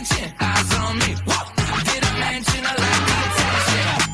attention. Eyes on me. Whoa. Did I mention I like the attention?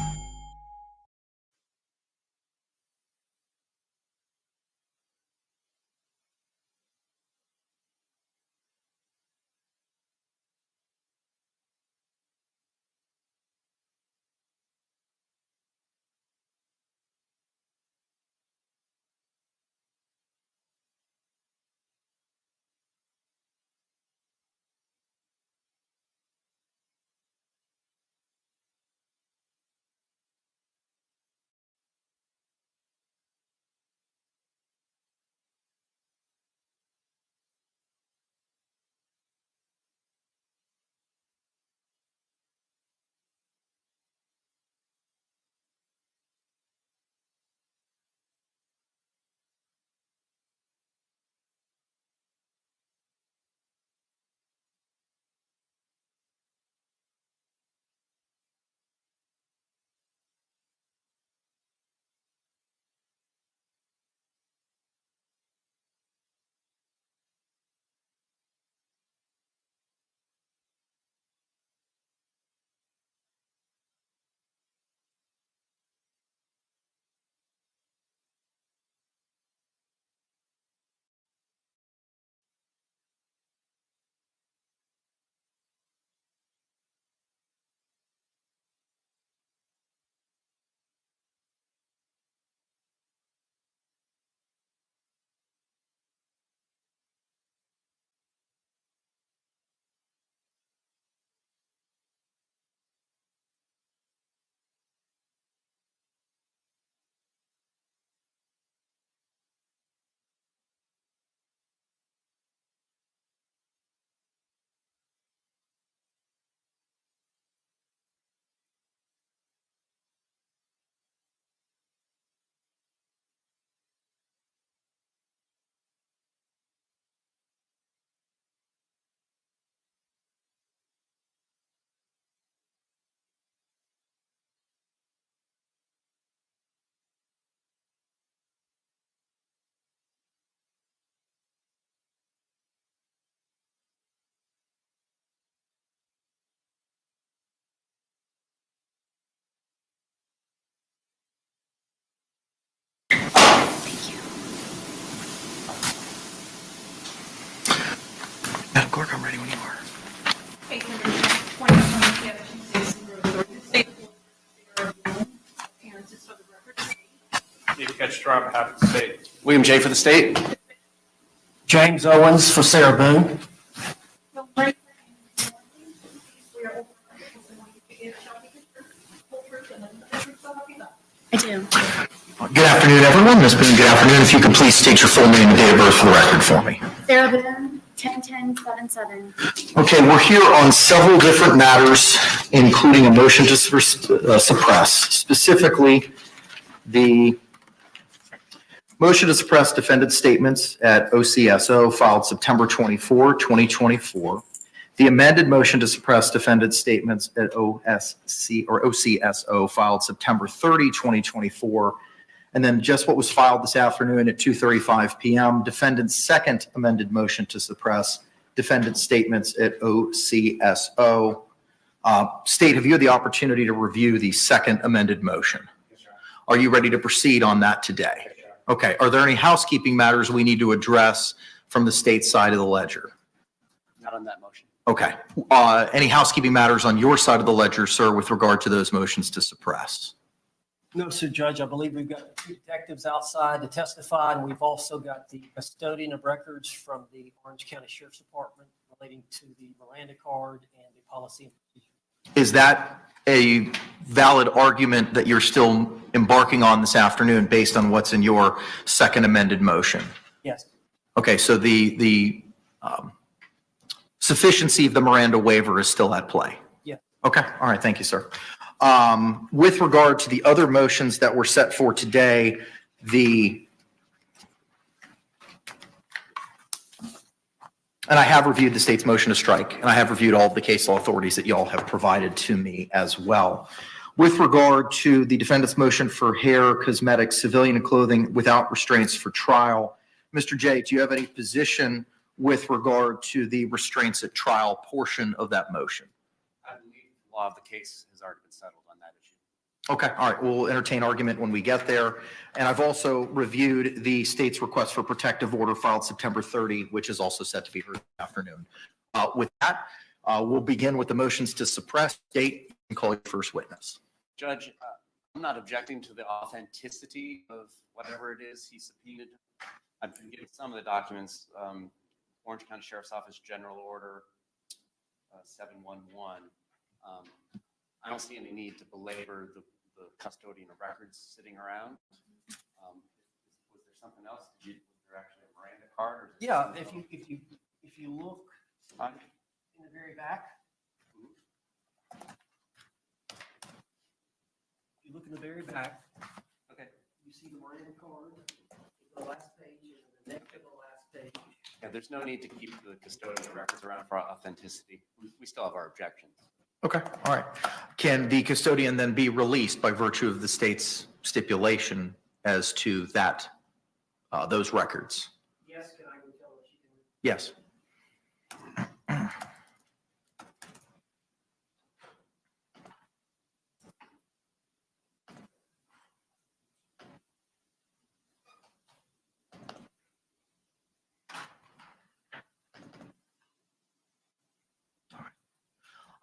Madam Clerk, I'm ready when you are. David Ketchner on behalf of the state. William J. for the state. James Owens for Sarah Boone. I do. Good afternoon, everyone. Ms. Boone, good afternoon. If you could please state your full name and date of birth for the record for me. Sarah Boone, 10-10-77. Okay, we're here on several different matters, including a motion to suppress, specifically the motion to suppress defendant statements at OCSO filed September 24, 2024. The amended motion to suppress defendant statements at OCSO filed September 30, 2024. And then just what was filed this afternoon at 2:35 p.m., defendant's second amended motion to suppress defendant statements at OCSO. State, have you had the opportunity to review the second amended motion? Yes, sir. Are you ready to proceed on that today? Yes, sir. Okay. Are there any housekeeping matters we need to address from the state side of the ledger? Not on that motion. Okay. Any housekeeping matters on your side of the ledger, sir, with regard to those motions to suppress? No, sir, Judge. I believe we've got two detectives outside to testify, and we've also got the custodian of records from the Orange County Sheriff's Department relating to the Miranda card and the policy and procedure. Is that a valid argument that you're still embarking on this afternoon based on what's in your second amended motion? Yes. Okay, so the sufficiency of the Miranda waiver is still at play? Yeah. Okay, all right, thank you, sir. With regard to the other motions that were set for today, and I have reviewed the state's motion to strike, and I have reviewed all of the case law authorities that y'all have provided to me as well. With regard to the defendant's motion for hair, cosmetics, civilian and clothing without restraints for trial, Mr. J, do you have any position with regard to the restraints at trial portion of that motion? I believe the law of the case has already been settled on that issue. Okay, all right, we'll entertain argument when we get there. And I've also reviewed the state's request for protective order filed September 30, which is also set to be heard this afternoon. With that, we'll begin with the motions to suppress. State, and call your first witness. Judge, I'm not objecting to the authenticity of whatever it is he subpoenaed. I've been getting some of the documents, Orange County Sheriff's Office General Order 711. I don't see any need to belabor the custodian of records sitting around. Was there something else? Was there actually a Miranda card? Or Yeah, if you look Fine. in the very back. You look in the very back, Okay. you see the Miranda card, the last page, and the next to the last page. Yeah, there's no need to keep the custodian of records around for authenticity. We still have our objections. Okay, all right. Can the custodian then be released by virtue of the state's stipulation as to that, those records? Yes, can I go tell her she can? Yes.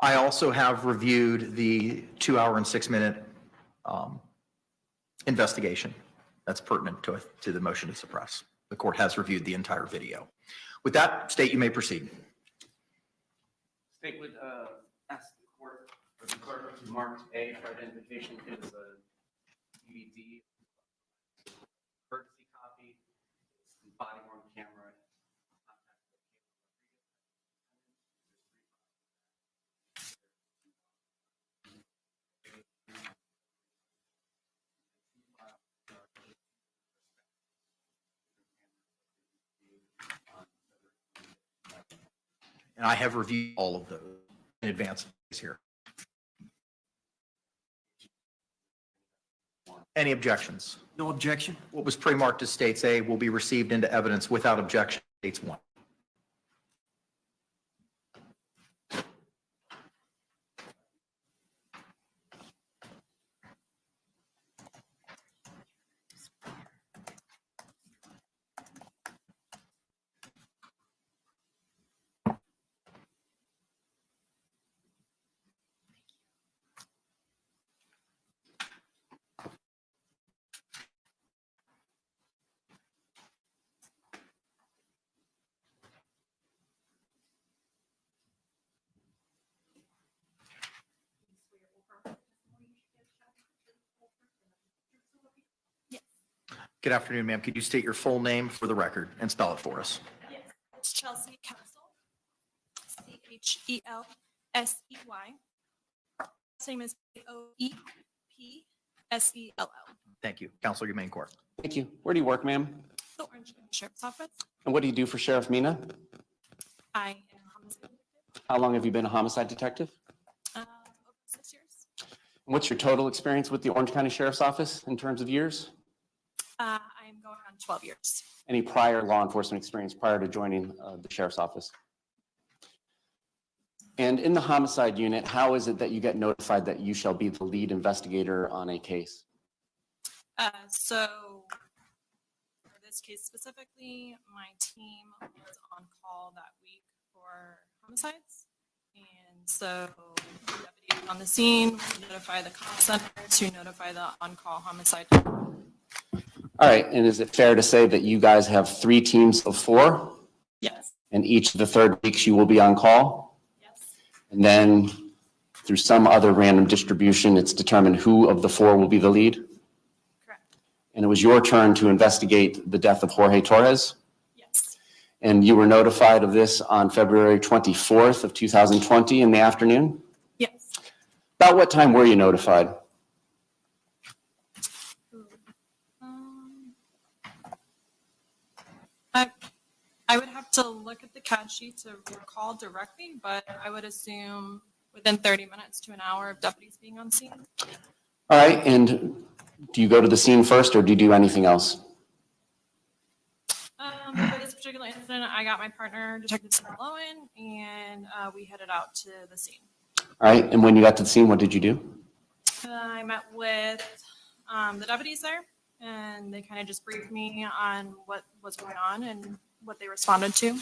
I also have reviewed the 2 hour and 6 minute investigation that's pertinent to the motion to suppress. The court has reviewed the entire video. With that, State, you may proceed. State would ask the court or the clerk to mark A for identification as a DVD courtesy copy. It's the body worn camera. And I have reviewed all of those in advance of this here. Any objections? No objection. What was pre-marked as States A will be received into evidence without objection, States 1. Good afternoon, ma'am. Could you state your full name for the record and spell it for us? Yes, it's Chelsea Castle. CHELSEY. Last name is OEPSELL. Thank you. Counselor, you may in court. Thank you. Where do you work, ma'am? The Orange County Sheriff's Office. And what do you do for Sheriff Mina? I am a homicide detective. How long have you been a homicide detective? Over 6 years. What's your total experience with the Orange County Sheriff's Office in terms of years? I'm going on 12 years. Any prior law enforcement experience prior to joining the Sheriff's Office? And in the homicide unit, how is it that you get notified that you shall be the lead investigator on a case? So for this case specifically, my team was on call that week for homicides. And so the deputy on the scene would notify the call center to notify the on-call homicide. All right, and is it fair to say that you guys have 3 teams of 4? Yes, And each of the third weeks you will be on call? yes, And then through some other random distribution, it's determined who of the 4 will be the lead? correct. And it was your turn to investigate the death of Jorge Torres? Yes, And you were notified of this on February 24th of 2020 in the afternoon? yes. About what time were you notified? I would have to look at the CAD sheet to recall directly, but I would assume within 30 minutes to an hour of deputies being on scene. All right, and do you go to the scene first or do you do anything else? For this particular particular incident, I got my partner, Detective Sarah Boone, and we headed out to the scene. All right, and when you got to the scene, what did you do? I met with the deputies there, and they kind of just briefed me on what was going on and what they responded to.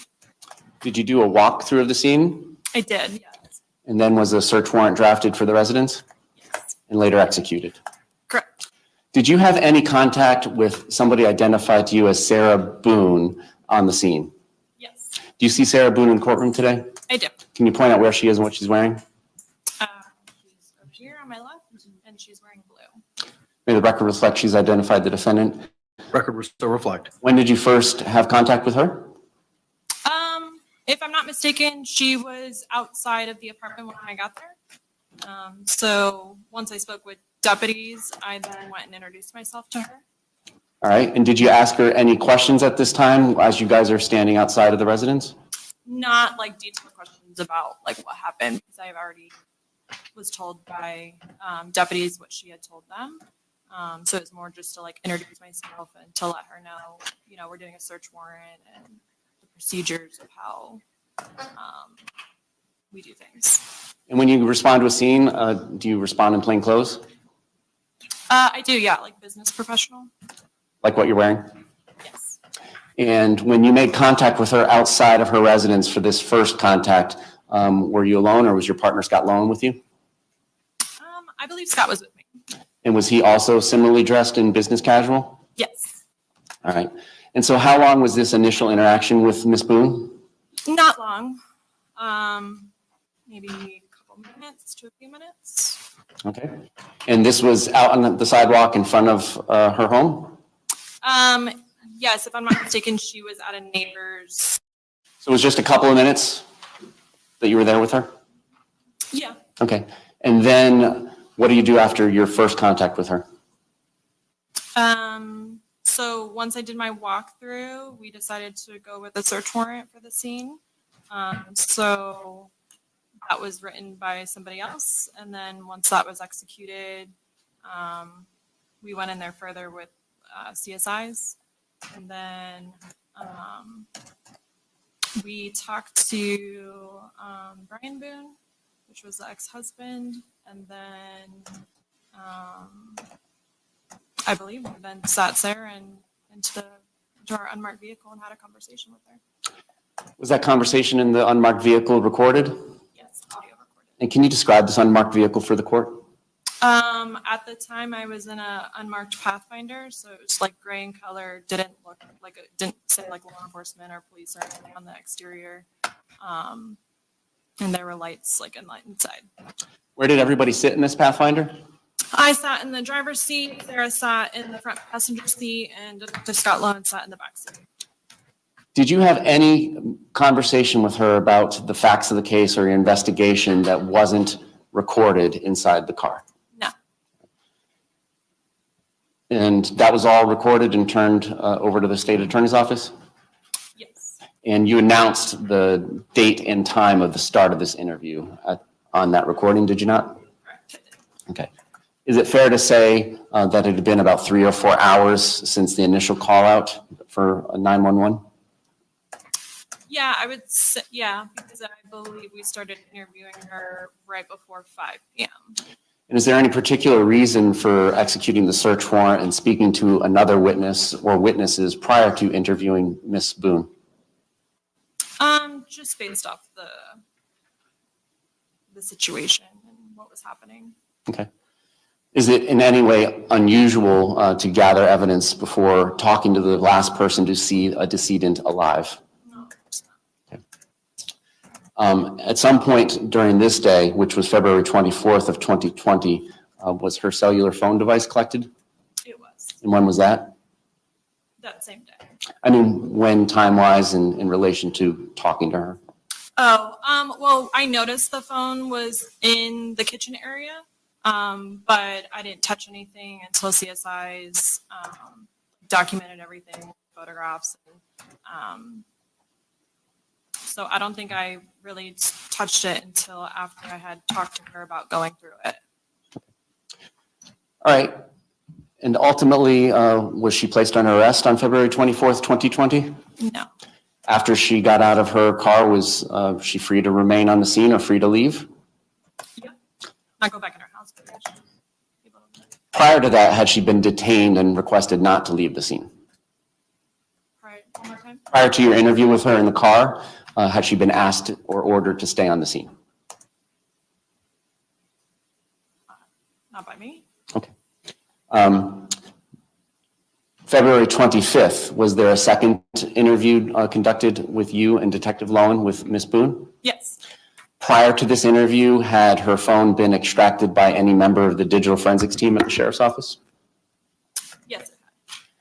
Did you do a walkthrough of the scene? I did, yes. And then was a search warrant drafted for the residence Yes. and later executed? Correct. Did you have any contact with somebody identified to you as Sarah Boone on the scene? Yes, Do you see Sarah Boone in courtroom today? I do. Can you point out where she is and what she's wearing? She's over here on my left, and she's wearing blue. May the record reflect she's identified the defendant. Record will still reflect. When did you first have contact with her? If I'm not mistaken, she was outside of the apartment when I got there. So once I spoke with deputies, I then went and introduced myself to her. All right, and did you ask her any questions at this time as you guys are standing outside of the residence? Not like detailed questions about like what happened, because I already was told by deputies what she had told them. So it's more just to like introduce myself and to let her know, we're doing a search warrant and the procedures of how we do things. And when you respond to a scene, do you respond in plain clothes? I do, yeah, like business professional. Like what you're wearing? Yes. And when you made contact with her outside of her residence for this first contact, were you alone or was your partner Scott Lowen with you? I believe Scott was with me. And was he also similarly dressed in business casual? Yes. All right. And so how long was this initial interaction with Ms. Boone? Not long. Maybe a couple minutes to a few minutes. Okay. And this was out on the sidewalk in front of her home? Yes, if I'm not mistaken, she was at a neighbor's. So it was just a couple of minutes that you were there with her? Yeah. Okay. And then what do you do after your first contact with her? So once I did my walkthrough, we decided to go with a search warrant for the scene. So that was written by somebody else. And then once that was executed, we went in there further with CSIs. And then we talked to Brian Boone, which was the ex-husband. And then I believe we then sat Sarah into our unmarked vehicle and had a conversation with her. Was that conversation in the unmarked vehicle recorded? Yes, audio recorded. And can you describe this unmarked vehicle for the court? At the time, I was in a unmarked Pathfinder, so it was like gray in color. Didn't look like it didn't say like law enforcement or police or anything on the exterior. And there were lights like inside. Where did everybody sit in this Pathfinder? I sat in the driver's seat. Sarah sat in the front passenger seat, and Detective Scott Lowen sat in the back seat. Did you have any conversation with her about the facts of the case or your investigation that wasn't recorded inside the car? No. And that was all recorded and turned over to the state attorney's office? Yes. And you announced the date and time of the start of this interview on that recording, did you not? Correct. I did. Okay. Is it fair to say that it had been about 3 or 4 hours since the initial call out for 911? Yeah, I would say, yeah, because I believe we started interviewing her right before 5 p.m. And is there any particular reason for executing the search warrant and speaking to another witness or witnesses prior to interviewing Ms. Boone? Just based off the situation and what was happening. Okay. Is it in any way unusual to gather evidence before talking to the last person to see a decedent alive? No, of course not. At some point during this day, which was February 24th of 2020, was her cellular phone device collected? It was And when was that? that same day. I mean, when time-wise in relation to talking to her? Oh, well, I noticed the phone was in the kitchen area, but I didn't touch anything until CSIs documented everything, photographs. And, so I don't think I really touched it until after I had talked to her about going through it. All right. And ultimately, was she placed under arrest on February 24th, 2020? No. After she got out of her car, was she free to remain on the scene or free to leave? Not go back in her house, but yeah, she was able to- Prior to that, had she been detained and requested not to leave the scene? Right, one more time? Prior to your interview with her in the car, had she been asked or ordered to stay on the scene? Not by me. Okay. February 25th, was there a second interview conducted with you and Detective Lowen with Ms. Boone? Yes, Prior to this interview, had her phone been extracted by any member of the digital forensics team at the sheriff's office? yes, it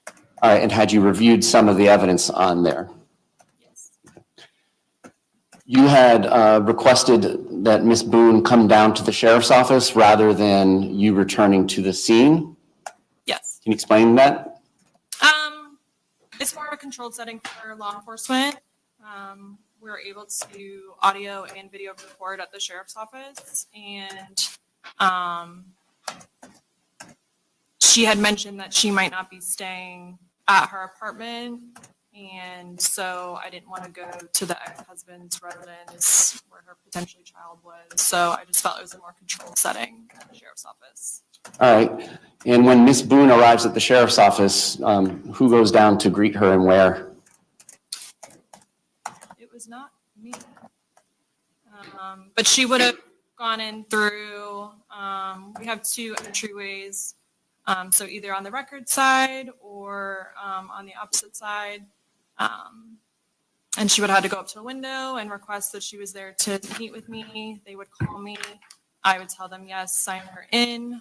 had. All right, and had you reviewed some of the evidence on there? Yes, You had requested that Ms. Boone come down to the sheriff's office rather than you returning to the scene. yes. Can you explain that? It's more of a controlled setting for law enforcement. We're able to audio and video record at the sheriff's office, and she had mentioned that she might not be staying at her apartment, and so I didn't want to go to the ex-husband's residence where her potentially child was. So I just felt it was a more controlled setting at the sheriff's office. All right, and when Ms. Boone arrives at the sheriff's office, who goes down to greet her and where? It was not me. But she would have gone in through, we have two entryways. So either on the record side or on the opposite side. And she would have had to go up to the window and request that she was there to meet with me. They would call me. I would tell them yes, sign her in.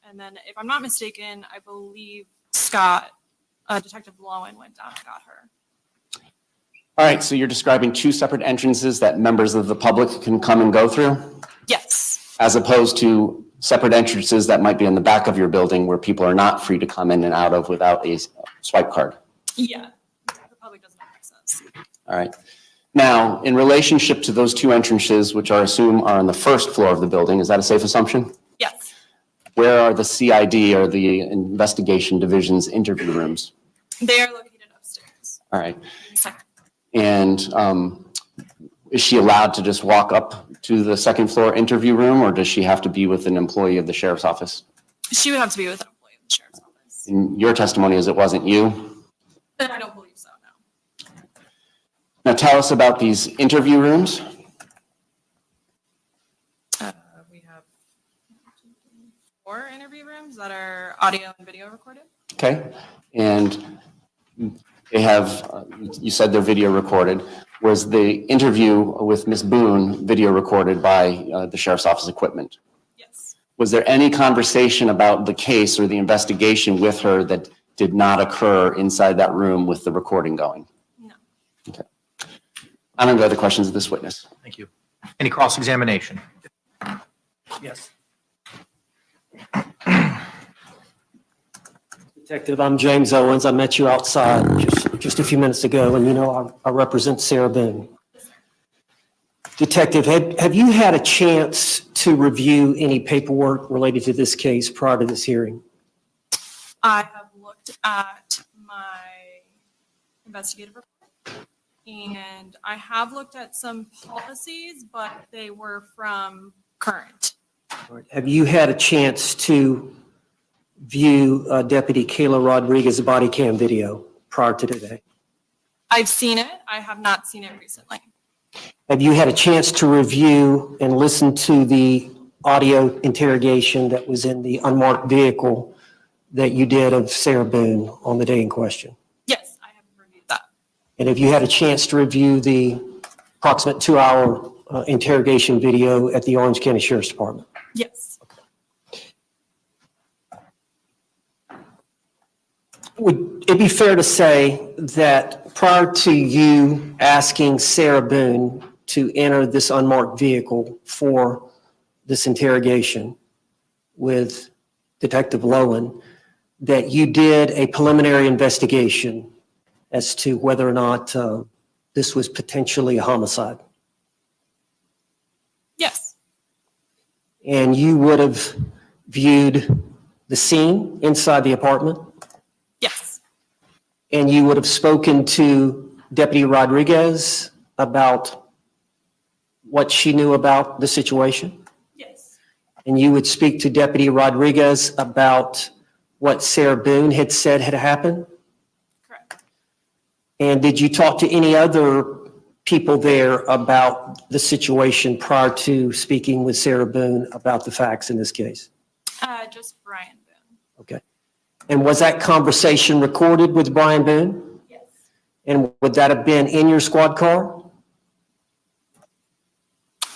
And then if I'm not mistaken, I believe Scott, Detective Lowen went down and got her. All right, so you're describing two separate entrances that members of the public can come and go through, Yes, as opposed to separate entrances that might be in the back of your building where people are not free to come in and out of without a swipe card. yeah, the public doesn't have access. All right. Now, in relationship to those two entrances, which I assume are on the first floor of the building, is that a safe assumption? Yes, Where are the CID or the investigation division's interview rooms? they are located upstairs. All right. Second. And is she allowed to just walk up to the second floor interview room, or does she have to be with an employee of the sheriff's office? She would have to be with an employee of the sheriff's office. And your testimony is it wasn't you? And I don't believe so, no. Now tell us about these interview rooms. We have 4 interview rooms that are audio and video recorded. Okay. And they have, you said they're video recorded. Was the interview with Ms. Boone video recorded by the sheriff's office equipment? Yes. Was there any conversation about the case or the investigation with her that did not occur inside that room with the recording going? No. Okay. I don't have other questions of this witness. Thank you. Any cross-examination? Yes. Detective, I'm James Owens. I met you outside just a few minutes ago, and you know I represent Sarah Boone. Detective, have you had a chance to review any paperwork related to this case prior to this hearing? I have looked at my investigative report, and I have looked at some policies, but they were from current. All right. Have you had a chance to view Deputy Kayla Rodriguez's body cam video prior to today? I've seen it. I have not seen it recently. Have you had a chance to review and listen to the audio interrogation that was in the unmarked vehicle that you did of Sarah Boone on the day in question? Yes, I have reviewed that. And have you had a chance to review the approximate 2-hour interrogation video at the Orange County Sheriff's Department? Yes. Would it be fair to say that prior to you asking Sarah Boone to enter this unmarked vehicle for this interrogation with Detective Lowen, that you did a preliminary investigation as to whether or not this was potentially a homicide? Yes. And you would have viewed the scene inside the apartment? Yes. And you would have spoken to Deputy Rodriguez about what she knew about the situation? Yes. And you would speak to Deputy Rodriguez about what Sarah Boone had said had happened? Correct. And did you talk to any other people there about the situation prior to speaking with Sarah Boone about the facts in this case? Just Brian Boone. Okay. And was that conversation recorded with Brian Boone? Yes. And would that have been in your squad car?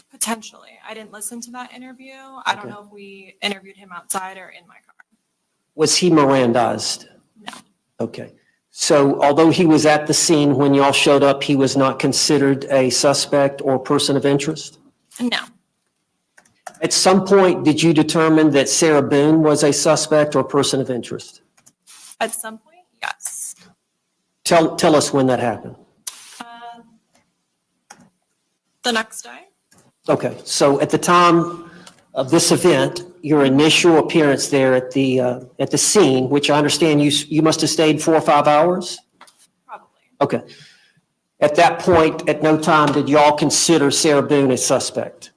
Potentially. I didn't listen to that interview. I don't Okay. know if we interviewed him outside or in my car. Was he Mirandized? No. Okay. So although he was at the scene when y'all showed up, he was not considered a suspect or person of interest? No. At some point, did you determine that Sarah Boone was a suspect or person of interest? At some point, yes. Tell us when that happened. The next day? Okay, so at the time of this event, your initial appearance there at the scene, which I understand you must have stayed 4 or 5 hours? Probably. Okay. At that point, at no time did y'all consider Sarah Boone a suspect?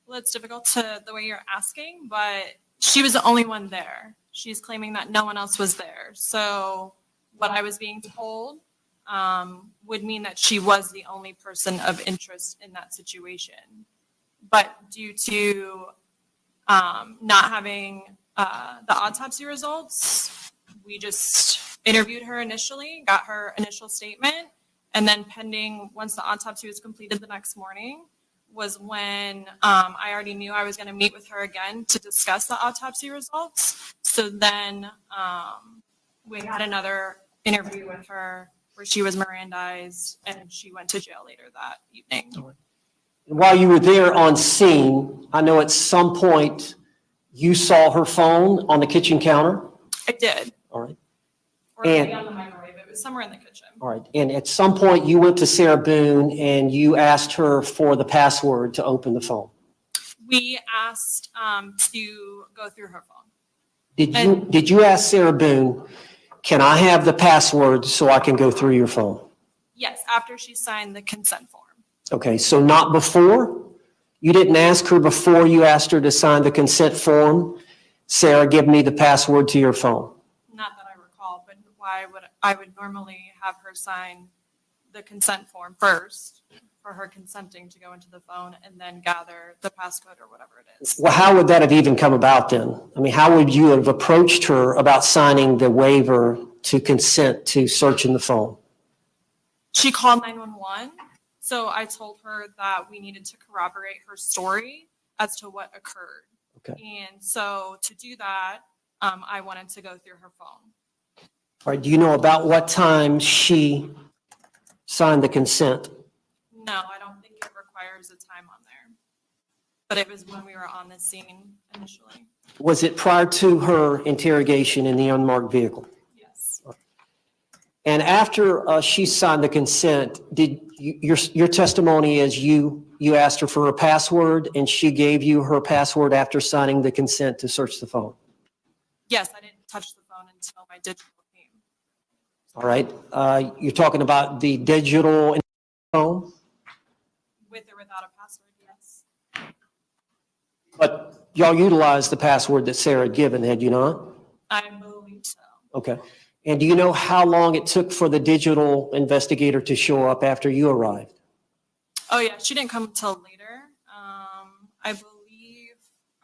Well, it's difficult to the way you're asking, but she was the only one there. She's claiming that no one else was there. So what I was being told would mean that she was the only person of interest in that situation. But due to not having the autopsy results, we just interviewed her initially, got her initial statement, and then once the autopsy was completed the next morning, was when I already knew I was going to meet with her again to discuss the autopsy results. So then we had another interview with her where she was Mirandized and she went to jail later that evening. While you were there on scene, I know at some point you saw her phone on the kitchen counter? I did. All right. Or maybe on the microwave. It was somewhere in the kitchen. All right. And at some point you went to Sarah Boone and you asked her for the password to open the phone. We asked to go through her phone. Did you ask Sarah Boone, can I have the password so I can go through your phone? Yes, after she signed the consent form. Okay, so not before? You didn't ask her before you asked her to sign the consent form? Sarah, give me the password to your phone. Not that I recall, but I would normally have her sign the consent form first for her consenting to go into the phone and then gather the passcode or whatever it is. Well, how would that have even come about then? I mean, how would you have approached her about signing the waiver to consent to searching the phone? She called 911, so I told her that we needed to corroborate her story as to what occurred. Okay. And so to do that, I wanted to go through her phone. All right, do you know about what time she signed the consent? No, I don't think it requires a time on there. But it was when we were on the scene initially. Was it prior to her interrogation in the unmarked vehicle? Yes. And after she signed the consent, did your testimony is you asked her for her password and she gave you her password after signing the consent to search the phone? Yes, I didn't touch the phone until my digital came. All right. You're talking about the digital phone? With or without a password, yes. But y'all utilized the password that Sarah had given, had you not? I believe so. Okay. And do you know how long it took for the digital investigator to show up after you arrived? Oh, yeah, she didn't come until later. I believe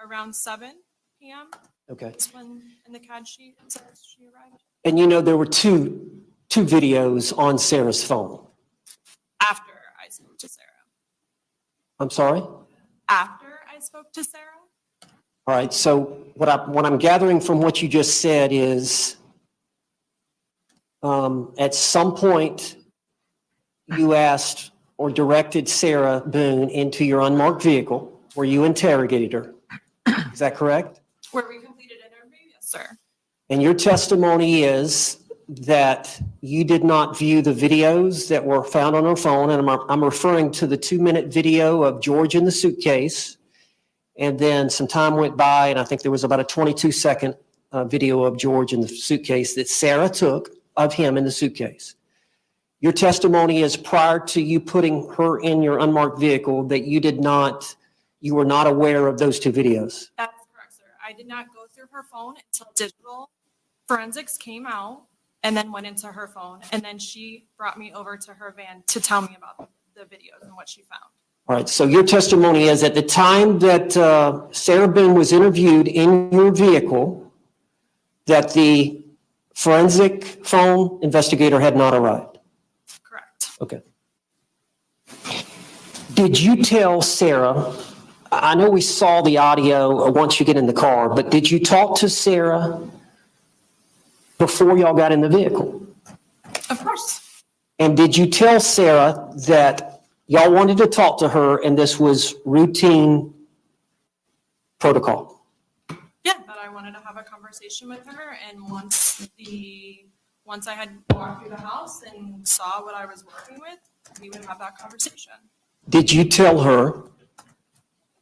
around 7 p.m. Okay. That's when in the CAD sheet it says she arrived. And you know there were two videos on Sarah's phone. After I spoke to Sarah. I'm sorry? After I spoke to Sarah? All right. So what I'm gathering from what you just said is at some point you asked or directed Sarah Boone into your unmarked vehicle where you interrogated her. Is that correct? Where we completed an interview? Yes, sir. And your testimony is that you did not view the videos that were found on her phone, and I'm referring to the 2-minute video of George in the suitcase, and then some time went by, and I think there was about a 22-second video of George in the suitcase that Sarah took of him in the suitcase. Your testimony is prior to you putting her in your unmarked vehicle that you were not aware of those two videos. That is correct, sir. I did not go through her phone until digital forensics came out and then went into her phone. And then she brought me over to her van to tell me about the videos and what she found. All right, so your testimony is at the time that Sarah Boone was interviewed in your vehicle, that the forensic phone investigator had not arrived. Correct. Okay. Did you tell Sarah, I know we saw the audio once you get in the car, but did you talk to Sarah before y'all got in the vehicle? Of course. And did you tell Sarah that y'all wanted to talk to her and this was routine protocol? Yeah, that I wanted to have a conversation with her. And once I had walked through the house and saw what I was working with, we would have that conversation. Did you tell her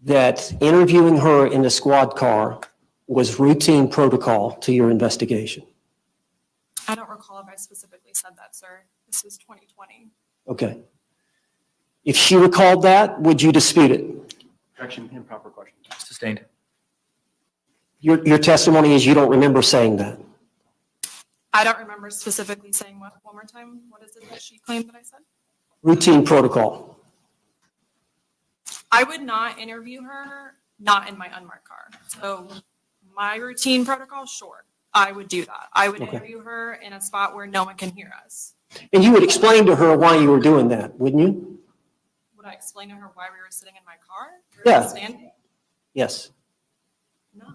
that interviewing her in the squad car was routine protocol to your investigation? I don't recall if I specifically said that, sir. This was 2020. Okay. If she recalled that, would you dispute it? Objection, improper question. Sustained. Your testimony is you don't remember saying that. I don't remember specifically saying what. One more time. What is it that she claimed that I said? Routine protocol. I would not interview her, not in my unmarked car. So my routine protocol, sure, I would do that. I would Okay. interview her in a spot where no one can hear us. And you would explain to her why you were doing that, wouldn't you? Would I explain to her why we were sitting in my car? Or Yeah. Standing? Yes. No.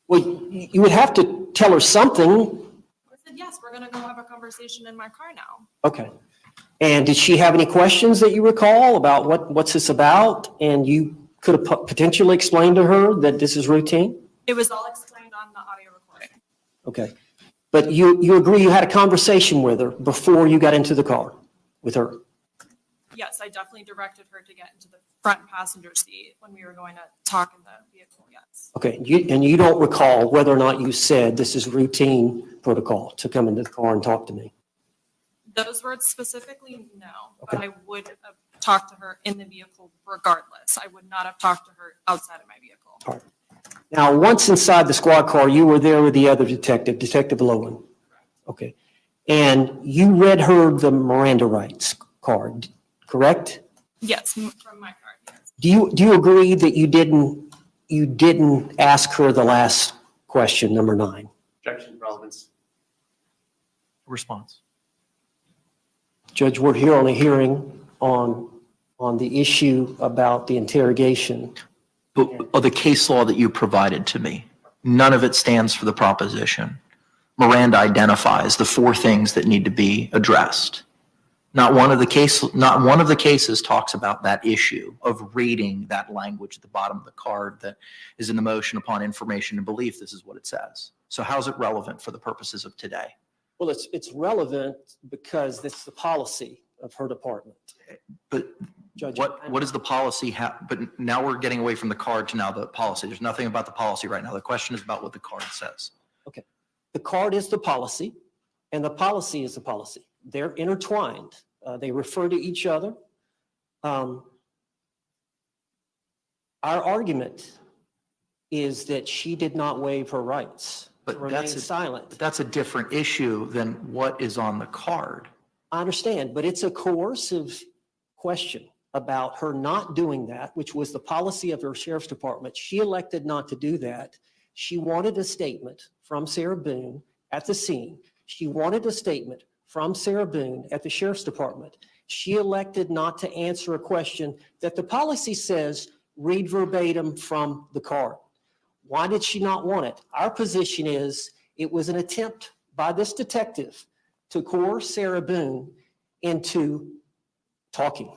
Well, you would have to tell her something. I said, yes, we're going to go have a conversation in my car now. Okay. And did she have any questions that you recall about what's this about? And you could have potentially explained to her that this is routine? It was all explained on the audio recording. Okay. But you agree you had a conversation with her before you got into the car with her? Yes, I definitely directed her to get into the front passenger seat when we were going to talk in the vehicle, yes. Okay. And you don't recall whether or not you said this is routine protocol to come into the car and talk to me? Those words specifically, no. Okay. But I would have talked to her in the vehicle regardless. I would not have talked to her outside of my vehicle. All right. Now, once inside the squad car, you were there with the other detective, Detective Owens. Okay. And you read her the Miranda rights card, correct? Yes, from my card, yes. Do you agree that you didn't ask her the last question, number 9? Objection, relevance. Response. Judge, we're here on a hearing on the issue about the interrogation. But of the case law that you provided to me, none of it stands for the proposition. Miranda identifies the 4 things that need to be addressed. Not one of the cases talks about that issue of reading that language at the bottom of the card that is in the motion upon information and belief. This is what it says. So how's it relevant for the purposes of today? Well, it's relevant because it's the policy of her department. But Judge, what is the policy? But now we're getting away from the card to now the policy. There's nothing about the policy right now. The question is about what the card says. Okay. The card is the policy, and the policy is the policy. They're intertwined. They refer to each other. Our argument is that she did not waive her rights to But remain silent. that's a different issue than what is on the card. I understand, but it's a coercive question about her not doing that, which was the policy of her sheriff's department. She elected not to do that. She wanted a statement from Sarah Boone at the scene. She wanted a statement from Sarah Boone at the sheriff's department. She elected not to answer a question that the policy says read verbatim from the card. Why did she not want it? Our position is it was an attempt by this detective to coerce Sarah Boone into talking.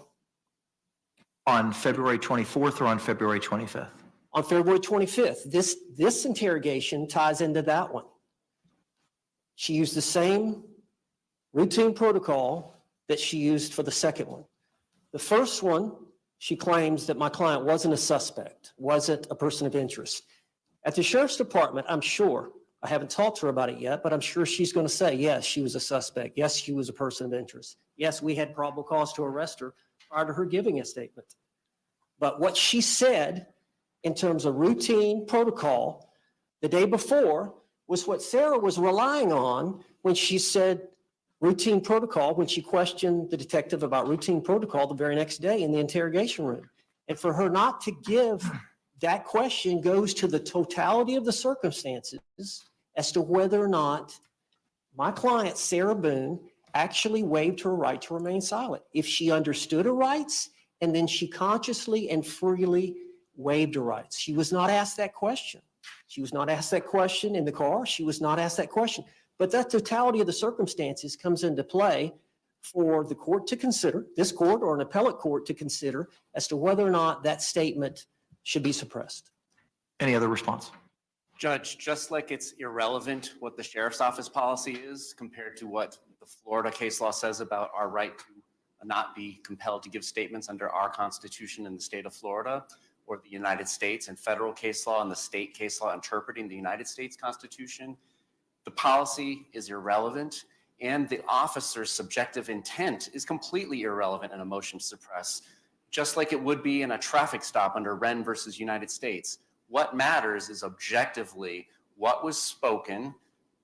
On February 24th or on February 25th? On February 25th, this interrogation ties into that one. She used the same routine protocol that she used for the second one. The first one, she claims that my client wasn't a suspect, wasn't a person of interest. At the sheriff's department, I'm sure I haven't talked to her about it yet, but I'm sure she's going to say, yes, she was a suspect. Yes, she was a person of interest. Yes, we had probable cause to arrest her prior to her giving a statement. But what she said in terms of routine protocol the day before was what Sarah was relying on when she said routine protocol, when she questioned the detective about routine protocol the very next day in the interrogation room. And for her not to give that question goes to the totality of the circumstances as to whether or not my client, Sarah Boone, actually waived her right to remain silent. If she understood her rights and then she consciously and freely waived her rights. She was not asked that question. She was not asked that question in the car. She was not asked that question. But that totality of the circumstances comes into play for the court to consider, this court or an appellate court to consider as to whether or not that statement should be suppressed. Any other response? Judge, just like it's irrelevant what the sheriff's office policy is compared to what the Florida case law says about our right to not be compelled to give statements under our Constitution in the state of Florida, or the United States and federal case law and the state case law interpreting the United States Constitution, the policy is irrelevant, and the officer's subjective intent is completely irrelevant in a motion to suppress, just like it would be in a traffic stop under Wren versus United States. What matters is objectively what was spoken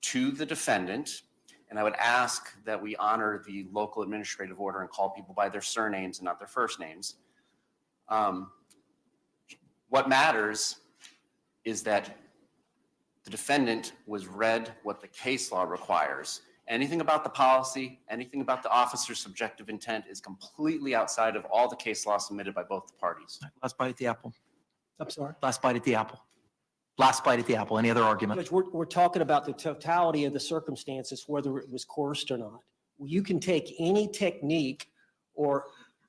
to the defendant, and I would ask that we honor the local administrative order and call people by their surnames and not their first names. What matters is that the defendant was read what the case law requires. Anything about the policy, anything about the officer's subjective intent is completely outside of all the case law submitted by both the parties. Last bite at the apple. I'm sorry. Last bite at the apple. Last bite at the apple. Any other argument? Judge, we're talking about the totality of the circumstances, whether it was coerced or not. You can take any technique or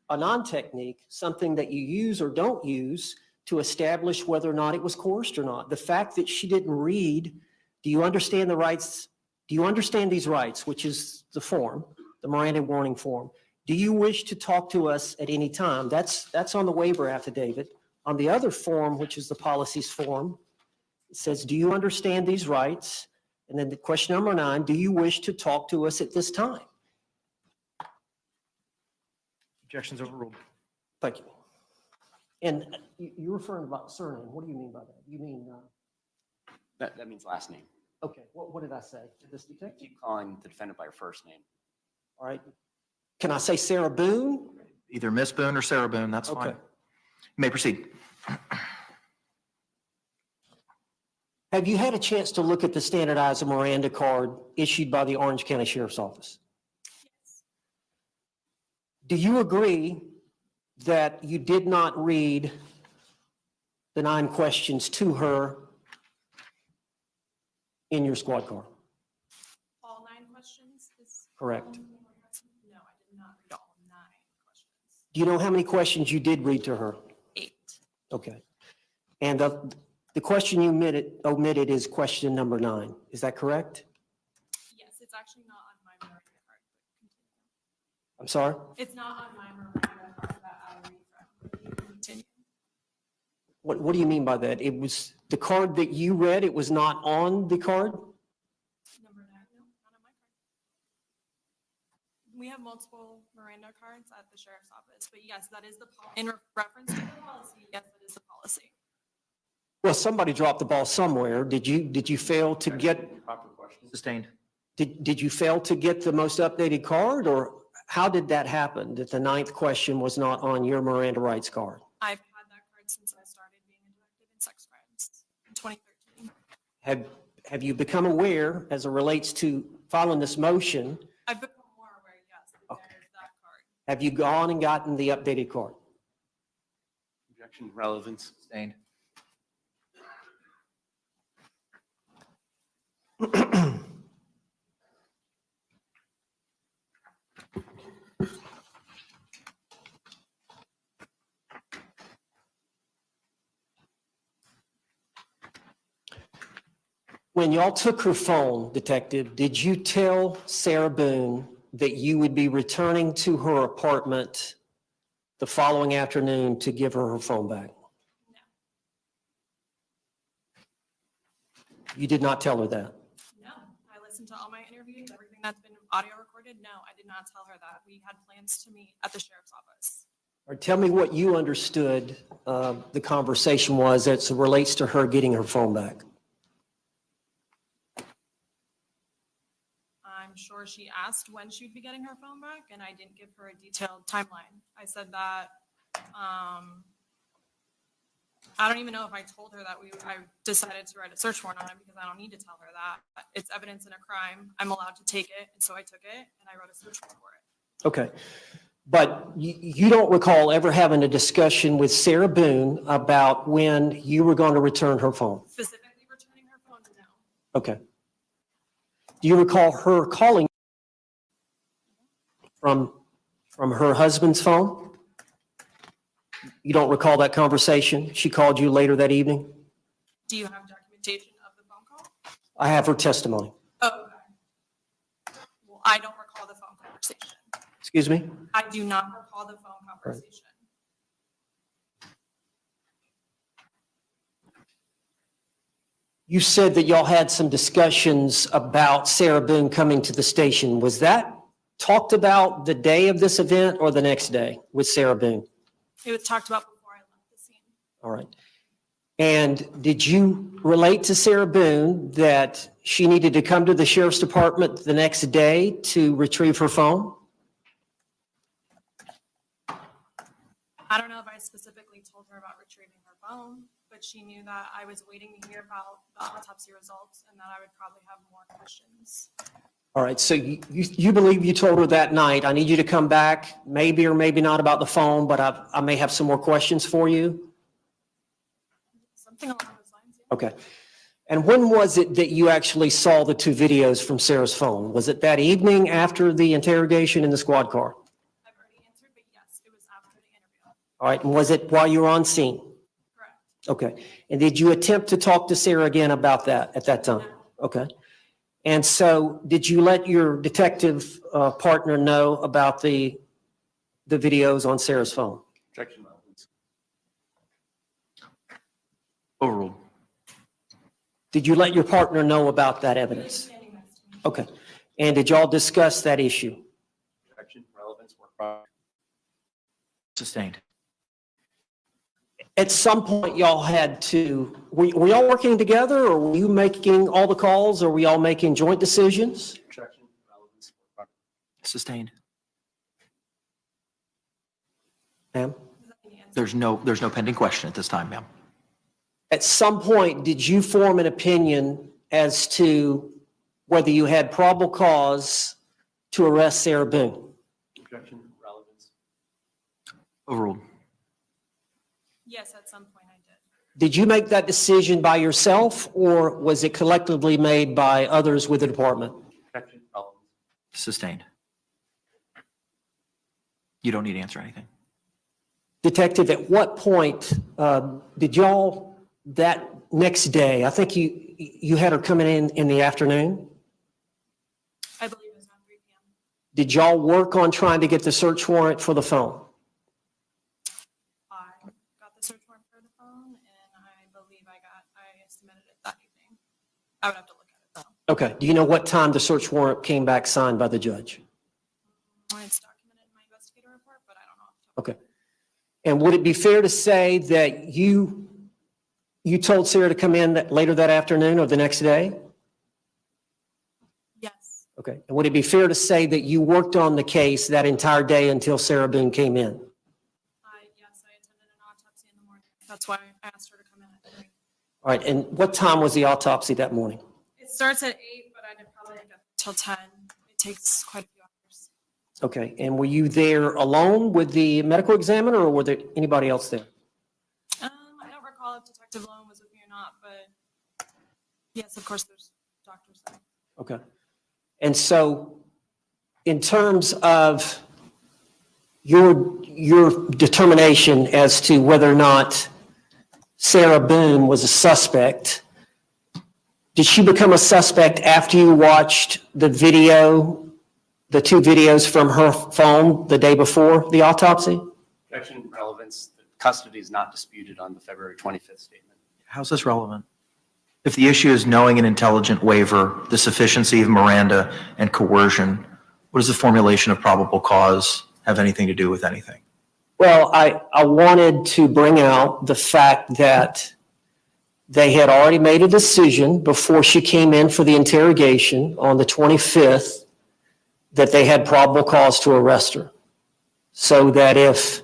a non-technique, something that you use or don't use, to establish whether or not it was coerced or not. The fact that she didn't read, do you understand the rights? Do you understand these rights, which is the form, the Miranda warning form? Do you wish to talk to us at any time? That's on the waiver affidavit. On the other form, which is the policies form, it says, do you understand these rights? And then the question number 9, do you wish to talk to us at this time? Objections overruled. Thank you. And you're referring about surname. What do you mean by that? You mean, That means last name. okay, what did I say to this You detective? keep calling the defendant by her first name. All right. Can I say Sarah Boone? Either Miss Boone or Sarah Boone, that's fine. Okay. You may proceed. Have you had a chance to look at the standardized Miranda card issued by the Orange County Sheriff's Office? Yes. Do you agree that you did not read the 9 questions to her in your squad car? All 9 questions is. Correct. No, I did not read all 9 questions. Do you know how many questions you did read to her? 8. Okay. And the question you omitted is question number 9. Is that correct? Yes, it's actually not on my Miranda card, but continue. I'm sorry? It's not on my Miranda card that I'll read from. But you can continue. What do you mean by that? It was the card that you read, it was not on the card? Number 9, no, not on my card. We have multiple Miranda cards at the sheriff's office, but yes, that is the, in reference to the policy, yes, that is the policy. Well, somebody dropped the ball somewhere. Did you fail to get, Proper question. Sustained. did you fail to get the most updated card, or how did that happen, that the 9th question was not on your Miranda rights card? I've had that card since I started being a detective in sex crimes in 2013. Have you become aware, as it relates to filing this motion, I've become more aware, yes, that Okay. there is that card. have you gone and gotten the updated card? Objection, relevance. Sustained. When y'all took her phone, Detective, did you tell Sarah Boone that you would be returning to her apartment the following afternoon to give her phone back? No. You did not tell her that? audio recorded? No, I did not tell her that. We had plans to meet at the sheriff's office. Or tell me what you understood the conversation was as it relates to her getting her phone back. I'm sure she asked when she would be getting her phone back, and I didn't give her a detailed timeline. I said that, I don't even know if I told her that I decided to write a search warrant on it because I don't need to tell her that. It's evidence in a crime. I'm allowed to take it, and so I took it, and I wrote a search warrant for it. Okay. But you don't recall ever having a discussion with Sarah Boone about when you were going to return her phone? Specifically returning her phone, no. Okay. Do you recall her calling from her husband's phone? You don't recall that conversation? She called you later that evening? Do you have documentation of the phone call? I have her testimony. Oh, okay. Well, I don't recall the phone conversation. Excuse me? I do not recall the phone conversation. You said that y'all had some discussions about Sarah Boone coming to the station. Was that talked about the day of this event or the next day with Sarah Boone? It was talked about before I left the scene. All right. And did you relate to Sarah Boone that she needed to come to the sheriff's department the next day to retrieve her phone? I don't know if I specifically told her about retrieving her phone, but she knew that I was waiting to hear about the autopsy results and that I would probably have more questions. All right, so you believe you told her that night, I need you to come back, maybe or maybe not about the phone, but I may have some more questions for you? Something along those lines. Yeah. Okay. And when was it that you actually saw the two videos from Sarah's phone? Was it that evening after the interrogation in the squad car? I've already answered, but yes, it was after the interview. All right, and was it while you were on scene? Correct. Okay. And did you attempt to talk to Sarah again about that at that time? Okay. And so did you let your detective partner know about the videos on Sarah's phone? Objection, relevance. Overruled. Did you let your partner know about that evidence? Standing next to me. Okay. And did y'all discuss that issue? Objection, relevance, work product. Sustained. At some point, y'all had to, were y'all working together, or were you making all the calls, or were y'all making joint decisions? Objection, relevance, work product. Sustained. Ma'am? There's no pending question at this time, ma'am. At some point, did you form an opinion as to whether you had probable cause to arrest Sarah Boone? Objection, relevance. Overruled. Yes, at some point I did. Did you make that decision by yourself, or was it collectively made by others with the department? Objection, relevance. Sustained. You don't need to answer anything. Detective, at what point did y'all, that next day, I think you had her coming in the afternoon? I believe it was around 3 p.m. Did y'all work on trying to get the search warrant for the phone? I got the search warrant for the phone, and I believe I submitted it that evening. I would have to look at it though. Okay. Do you know what time the search warrant came back signed by the judge? It's documented in my investigator report, but I don't know. off the top of my Okay. And would it be fair to say that you told Sarah to come in later that afternoon or the next day? head. Yes, Okay. And would it be fair to say that you worked on the case that entire day until Sarah Boone came in? yes, I attended an autopsy in the morning. That's why I asked her to come in at 3. All right. And what time was the autopsy that morning? It starts at 8, but I did probably get till 10. It takes quite a few hours. Okay. And were you there alone with the medical examiner, or were there anybody else there? I don't recall if Detective Lowen was with me or not, but yes, of course, there's doctors there. Okay. And so in terms of your determination as to whether or not Sarah Boone was a suspect, did she become a suspect after you watched the video, the two videos from her phone the day before the autopsy? Objection, relevance. The custody is not disputed on the February 25th statement. How's this relevant? If the issue is knowing and intelligent waiver, the sufficiency of Miranda and coercion, What does the formulation of probable cause have anything to do with anything? Well, I wanted to bring out the fact that they had already made a decision before she came in for the interrogation on the 25th that they had probable cause to arrest her. So that if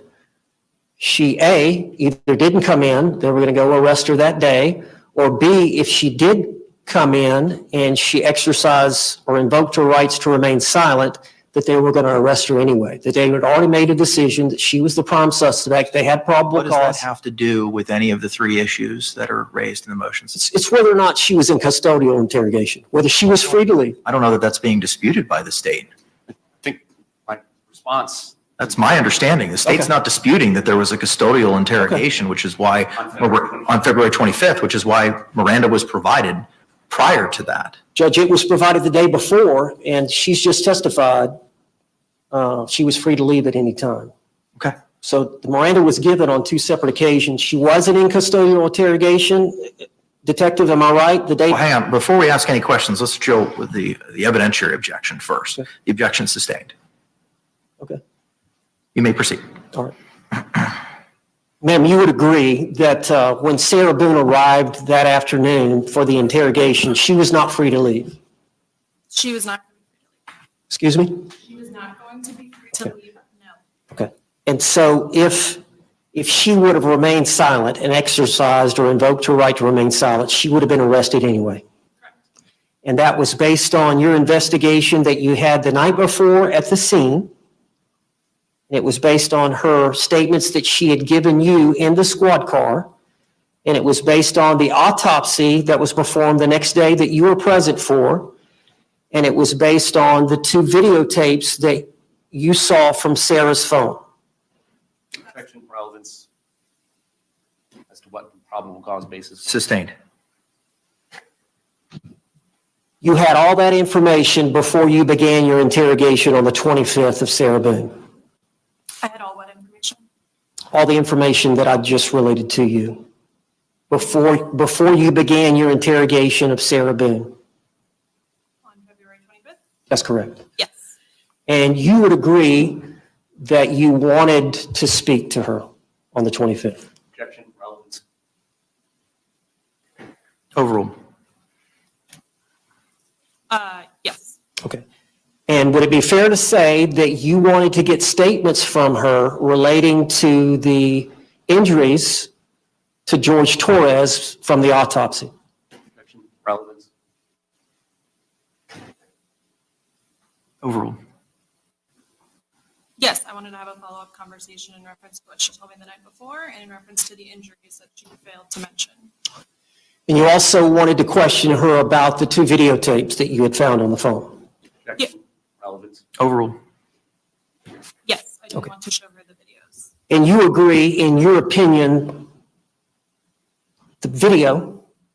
she, A, either didn't come in, they were going to go arrest her that day, or B, if she did come in and she exercised or invoked her rights to remain silent, that they were going to arrest her anyway, that they had already made a decision that she was the prime suspect, they had probable What does that cause. have to do with any of the three issues that are raised in the motions? It's whether or not she was in custodial interrogation, whether she was free to leave. I don't know that that's being disputed by the state. I think my response. That's my understanding. The state's Okay. not disputing that there was a custodial interrogation, which is why, on February 25th, which is why Miranda was provided prior to that. Judge, it was provided the day before, and she's just testified she was free to leave at any time. Okay. So the Miranda was given on two separate occasions. She wasn't in custodial interrogation. Detective, am I right? The day. Well, hang on. Before we ask any questions, let's deal with the evidentiary objection first. Okay. The objection sustained. Okay. You may proceed. All right. Ma'am, you would agree that when Sarah Boone arrived that afternoon for the interrogation, she was not free to leave? She was not, Excuse me? she was not going to be free to leave, no. Okay. And so if she would have remained silent and exercised or invoked her right to remain silent, she would have been arrested anyway? Correct. And that was based on your investigation that you had the night before at the scene. It was based on her statements that she had given you in the squad car. And it was based on the autopsy that was performed the next day that you were present for. And it was based on the two videotapes that you saw from Sarah's phone. Objection relevance as to what the probable cause basis. Sustained. You had all that information before you began your interrogation on the 25th of Sarah Boone. I had all what information? All the information that I just related to you before you began your interrogation of Sarah Boone. On February 25th? That's correct. Yes. And you would agree that you wanted to speak to her on the 25th. Objection relevance. Overruled. Yes. Okay. And would it be fair to say that you wanted to get statements from her relating to the injuries to Jorge Torres from the autopsy? Objection relevance. Overruled. Yes, I wanted to have a follow-up conversation in reference to what she told me the night before and in reference to the injuries that she failed to mention. And you also wanted to question her about the two videotapes that you had found on the phone? Objection relevance. Overruled. Yes, I do Okay. want to show her the videos. And you agree, in your opinion, the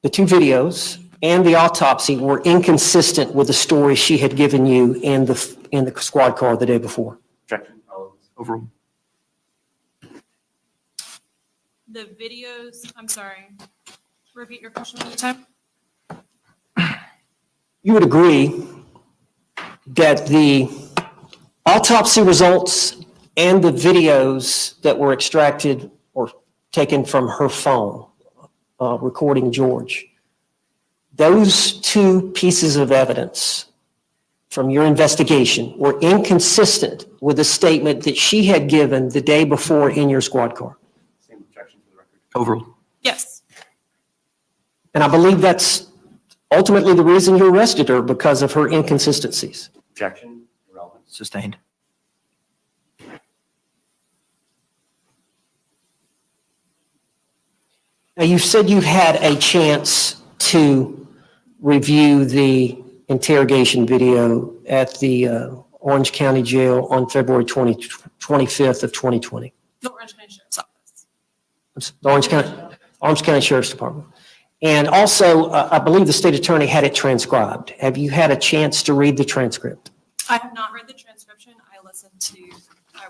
two videos and the autopsy were inconsistent with the story she had given you in the squad car the day before? Objection relevance. Overruled. The videos, I'm sorry, repeat your question one more time? You would agree that the autopsy results and the videos that were extracted or taken from her phone, recording George, those two pieces of evidence from your investigation were inconsistent with the statement that she had given the day before in your squad car? Same objection for the record. Overruled. Yes. And I believe that's ultimately the reason you arrested her, because of her inconsistencies. Objection irrelevant. Sustained. Now, you said you had a chance to review the interrogation video at the Orange County Jail on February 25th of 2020. The Orange County Sheriff's Office. The Orange County Sheriff's Department. And also, I believe the state attorney had it transcribed. Have you had a chance to read the transcript? I have not read the transcription. I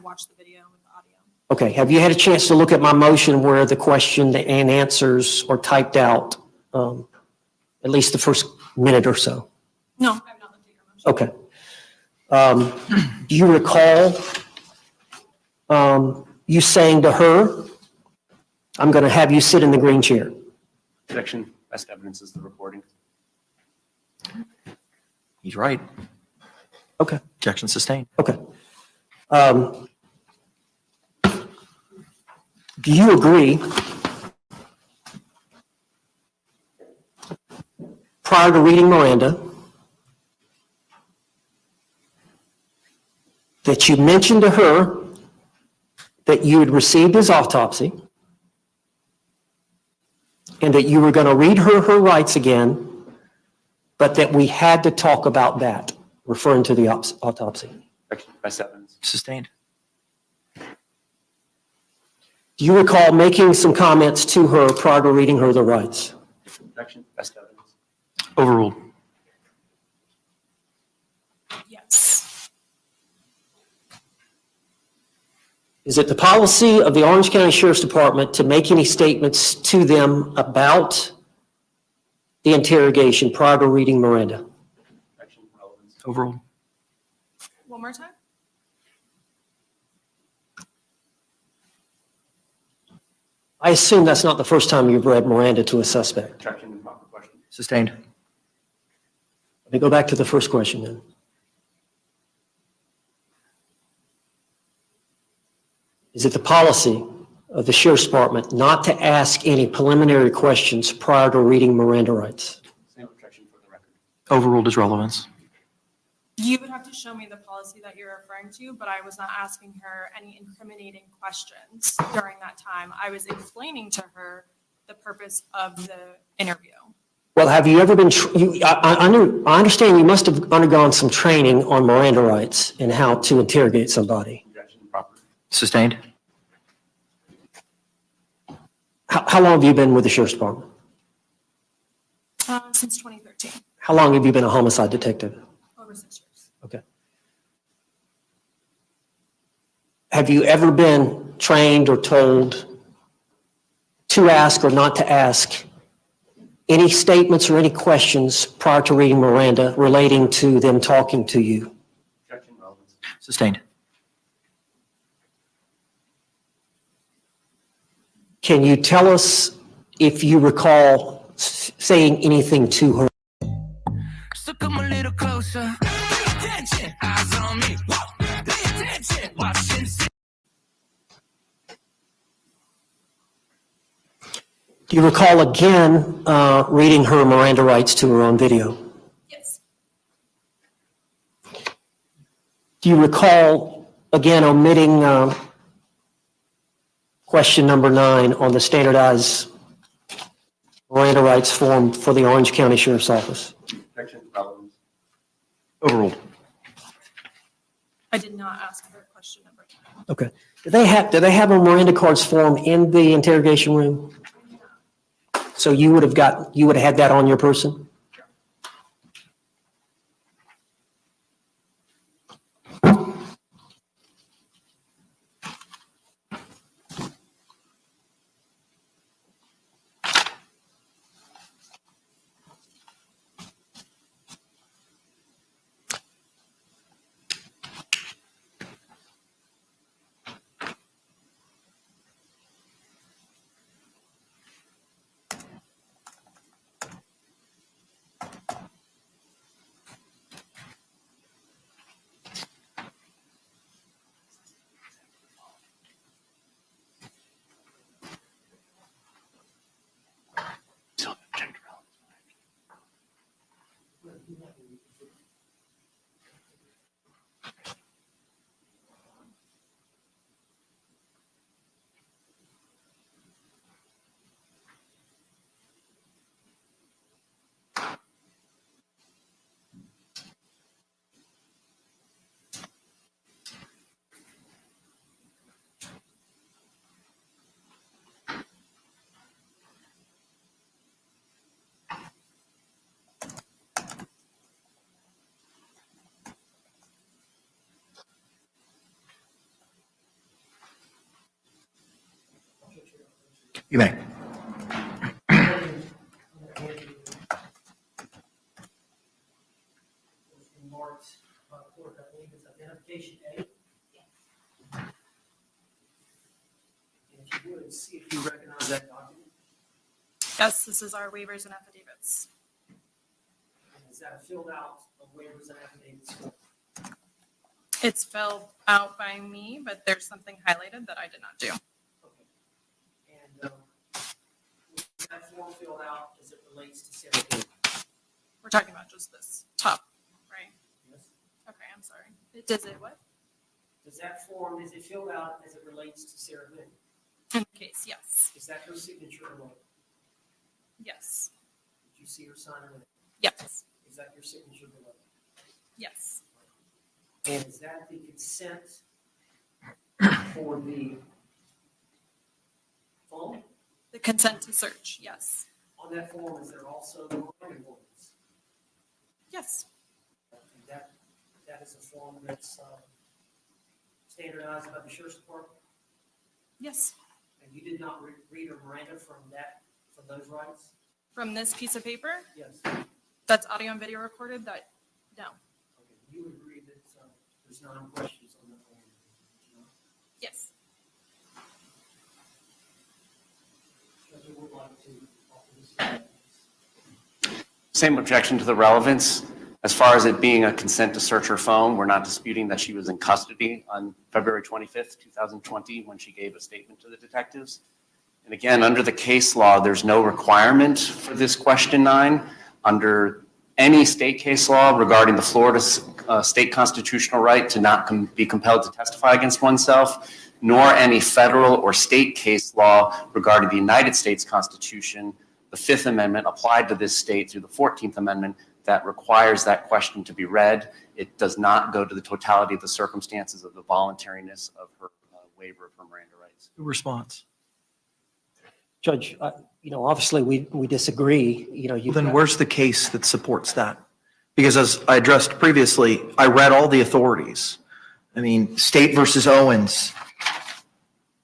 watched the video with the audio. Okay. Have you had a chance to look at my motion where the question and answers are typed out, at least the first minute or so? No, I have not looked at your motion. Okay. Do you recall you saying to her, I'm going to have you sit in the green chair? Objection. Best evidence is the recording. He's right. Okay. Objection sustained. Okay. Do you agree, prior to reading Miranda, that you mentioned to her that you had received his autopsy and that you were going to read her rights again, but that we had to talk about that, referring to the autopsy? Objection. Best evidence. Sustained. Do you recall making some comments to her prior to reading her the rights? Objection. Best evidence. Overruled. Yes. Is it the policy of the Orange County Sheriff's Department to make any statements to them about the interrogation prior to reading Miranda? Objection. Relevance. Overruled. One more time? I assume that's not the first time you've read Miranda to a suspect. Objection. Improper question. Sustained. Let me go back to the first question then. Is it the policy of the Sheriff's Department not to ask any preliminary questions prior to reading Miranda rights? Same objection for the record. Overruled is relevance. You would have to show me the policy that you're referring to, but I was not asking her any incriminating questions during that time. I was explaining to her the purpose of the interview. Well, have you ever been, I understand you must have undergone some training on Miranda rights and how to interrogate somebody. Objection. Improper. Sustained. How long have you been with the Sheriff's Department? Since 2013, How long have you been a homicide detective? over 6 years. Okay. Have you ever been trained or told to ask or not to ask any statements or any questions prior to reading Miranda relating to them talking to you? Objection. Relevance. Sustained. Can you tell us if you recall saying anything to her? So come a little closer. Pay attention, eyes on me. Whoa. Pay attention, watch and see. Do you recall again reading her Miranda rights to her on video? Yes. Do you recall again omitting question number 9 on the standardized Miranda rights form for the Orange County Sheriff's Office? Objection. Relevance. Overruled. I did not ask her question number 10. Okay. Do they have a Miranda cards form in the interrogation room? So you would have had that on your person? You may. if you would, see if you recognize that document. Yes, this is our waivers and affidavits. And is that a filled out of waivers and affidavits? It's filled out by me, but there's something highlighted that I did not do. Okay. And was that form filled out as it relates to Sarah Boone? We're talking about just this top, right? Yes. Okay, I'm sorry. Does it what? Does that form, is it filled out as it relates to Sarah Boone? In the case, yes. Is that her signature or not? Yes. Did you see her sign it? Yes. Is that your signature below? Yes. And is that the consent for the phone? The consent to search, yes. On that form, is there also the Miranda warnings? Yes. And that is a form that's standardized by the Sheriff's Department? Yes. And you did not read a Miranda from those rights? From this piece of paper, Yes. that's audio and video recorded, no. Okay. You agree that there's no questions on that form? No? Yes. Judge, I would like to offer this. Same objection to the relevance. As far as it being a consent to search her phone, we're not disputing that she was in custody on February 25th, 2020, when she gave a statement to the detectives. And again, under the case law, there's no requirement for this question 9. Under any state case law regarding the Florida state constitutional right to not be compelled to testify against oneself, nor any federal or state case law regarding the United States Constitution, the Fifth Amendment applied to this state through the 14th Amendment that requires that question to be read. It does not go to the totality of the circumstances of the voluntariness of her waiver of her Miranda rights. Response. Judge, obviously we disagree. Then where's the case that supports that? Because as I addressed previously, I read all the authorities. I mean, State versus Owens,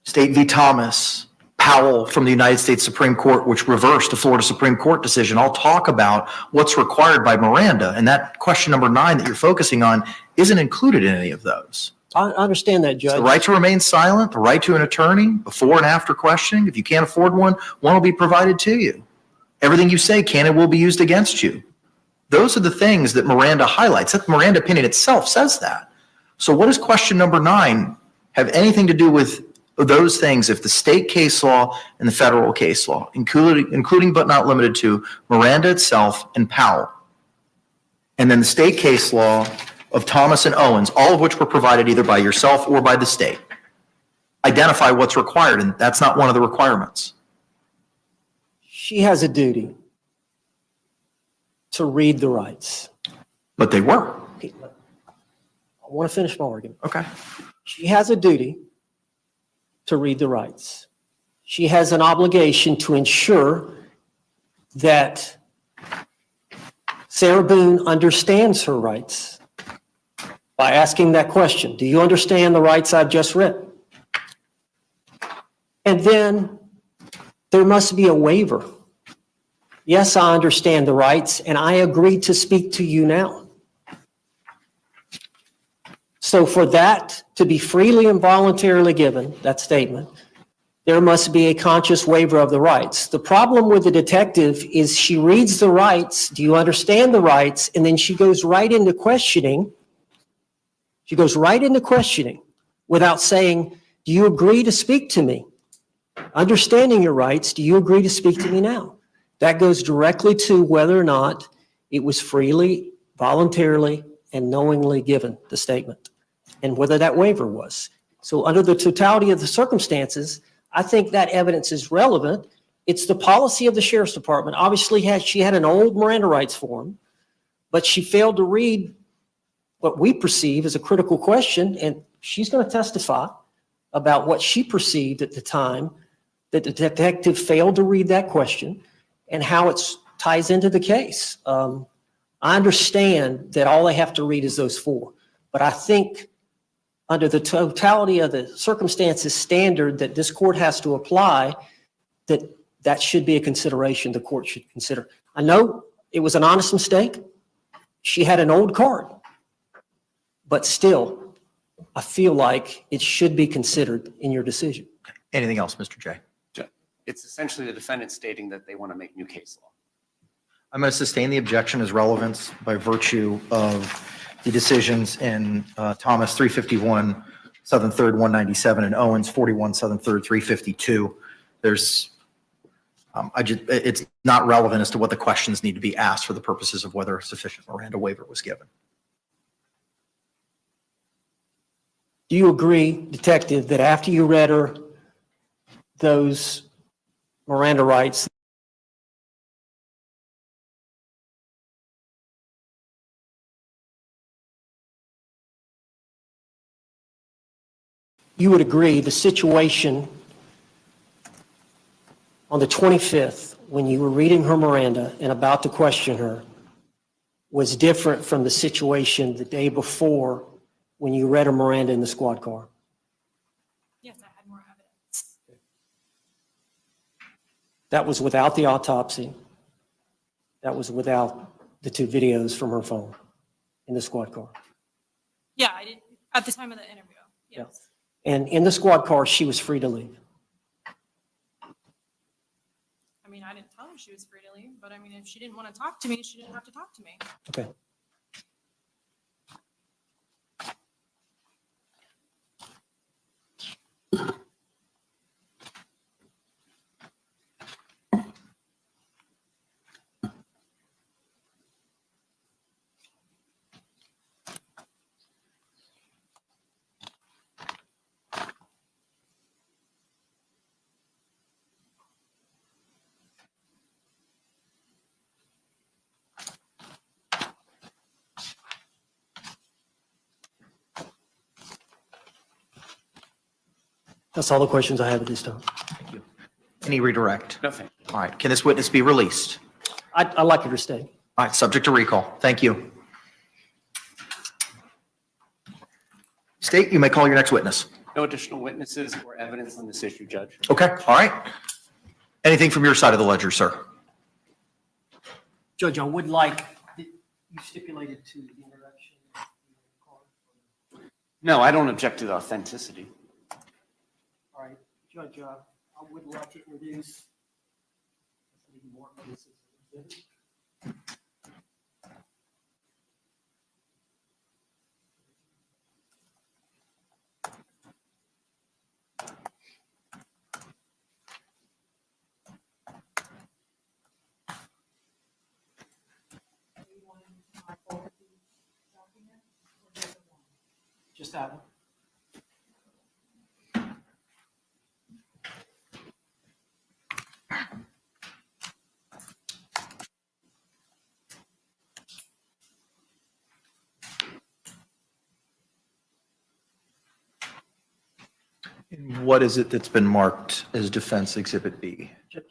State v. Thomas, Powell from the United States Supreme Court, which reversed a Florida Supreme Court decision. I'll talk about what's required by Miranda. And that question number 9 that you're focusing on isn't included in any of those. I understand that, It's Judge. the right to remain silent, the right to an attorney before and after questioning. If you can't afford one will be provided to you. Everything you say can and will be used against you. Those are the things that Miranda highlights. That Miranda opinion itself says that. So what does question number 9 have anything to do with those things if the state case law and the federal case law, including but not limited to Miranda itself and Powell, and then the state case law of Thomas and Owens, all of which were provided either by yourself or by the state, identify what's required, and that's not one of the requirements. She has a duty to read the rights. But they were. I want to finish my argument. Okay. She has a duty to read the rights. She has an obligation to ensure that Sarah Boone understands her rights by asking that question. Do you understand the rights I've just read? And then there must be a waiver. Yes, I understand the rights, and I agree to speak to you now. So for that to be freely and voluntarily given, that statement, there must be a conscious waiver of the rights. The problem with the detective is she reads the rights, do you understand the rights? And then she goes right into questioning. She goes right into questioning without saying, do you agree to speak to me? Understanding your rights, do you agree to speak to me now? That goes directly to whether or not it was freely, voluntarily, and knowingly given, the statement, and whether that waiver was. So under the totality of the circumstances, I think that evidence is relevant. It's the policy of the Sheriff's Department. Obviously, she had an old Miranda rights form, but she failed to read what we perceive as a critical question, and she's going to testify about what she perceived at the time that the detective failed to read that question and how it ties into the case. I understand that all they have to read is those 4, but I think under the totality of the circumstances standard that this court has to apply, that should be a consideration the court should consider. I know it was an honest mistake. She had an old card, but still, I feel like it should be considered in your decision. Anything else, Mr. J? It's essentially the defendant stating that they want to make new case law. I'm going to sustain the objection as relevance by virtue of the decisions in Thomas 351, Southern 3rd 197, and Owens 41, Southern 3rd 352. There's, it's not relevant as to what the questions need to be asked for the purposes of whether a sufficient Miranda waiver was given. Do you agree, Detective, that after you read her those Miranda rights, you would agree the situation on the 25th, when you were reading her Miranda and about to question her, was different from the situation the day before when you read her Miranda in the squad car? Yes, I had more evidence. That was without the autopsy. That was without the 2 videos from her phone in the squad car. Yeah, I did at the time of the interview. Yes. And in the squad car, she was free to leave. I mean, I didn't tell her she was free to leave, but I mean, if she didn't want to talk to me, she didn't have to talk to me. Okay. That's all the questions I have at this time. Any redirect? No, thank you. All right. Can this witness be released? I'd like her to stay. All right. Subject to recall. Thank you. State, you may call your next witness. No additional witnesses or evidence on this issue, Judge. Okay. All right. Anything from your side of the ledger, sir? Judge, I would like, you stipulated to the introduction of the card. No, I don't object to the authenticity. All right, Judge, I would like to introduce more witnesses. Just that one. What is it that's been marked as Defense Exhibit B? Judge,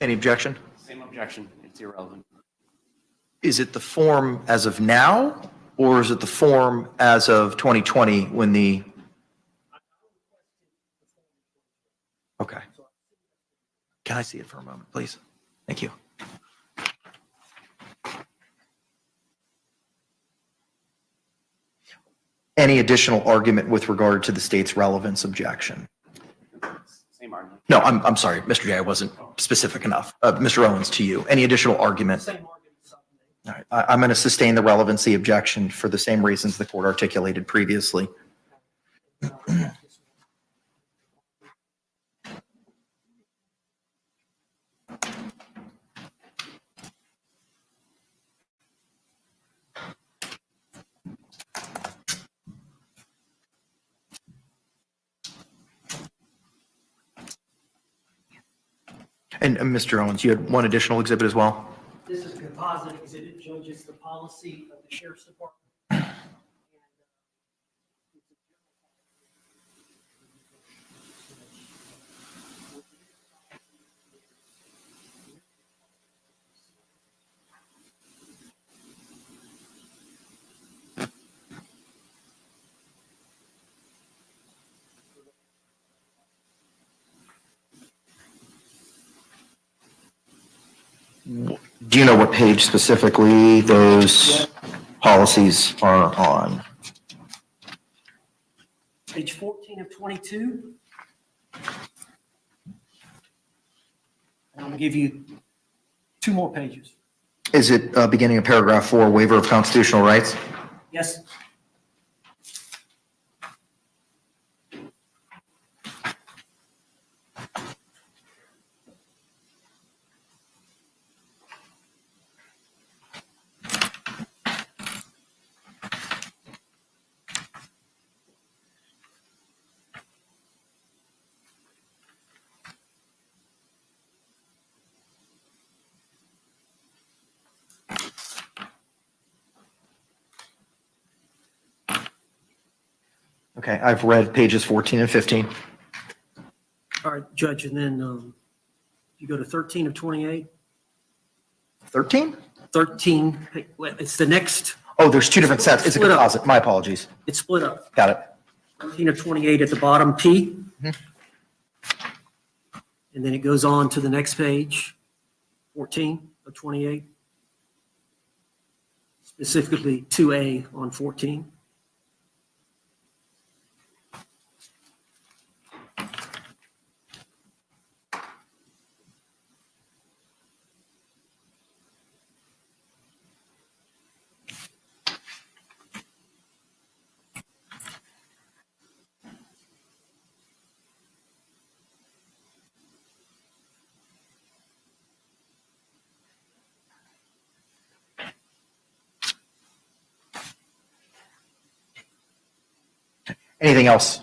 Any objection? Same objection. It's irrelevant. Is it the form as of now, or is it the form as of 2020 when the? Okay. Can I see it for a moment, please? Thank you. Any additional argument with regard to the state's relevance objection? Same argument. No, I'm sorry, Mr. J, I wasn't specific enough. Mr. Owens, to you. Any additional argument? same argument. All right, I'm going to sustain the relevancy objection for the same reasons the court articulated previously. And Mr. Owens, you had one additional exhibit as well? This is a composite exhibit, Judge, it's the policy of the Sheriff's Department. Do you know what page specifically those policies are on? Page 14 of 22. And I'm going to give you 2 more pages. Is it beginning of paragraph 4, waiver of constitutional rights? Yes. Okay, I've read pages 14 and 15. All right, Judge, and then you go to 13 of 28. 13? 13, well, it's the next, Oh, there's 2 different sets. It's a Split up. composite. My apologies. it's split up. Got it. 13 of 28 at the bottom, P. Mhm. And then it goes on to the next page, 14 of 28. Specifically 2A on 14. Anything else?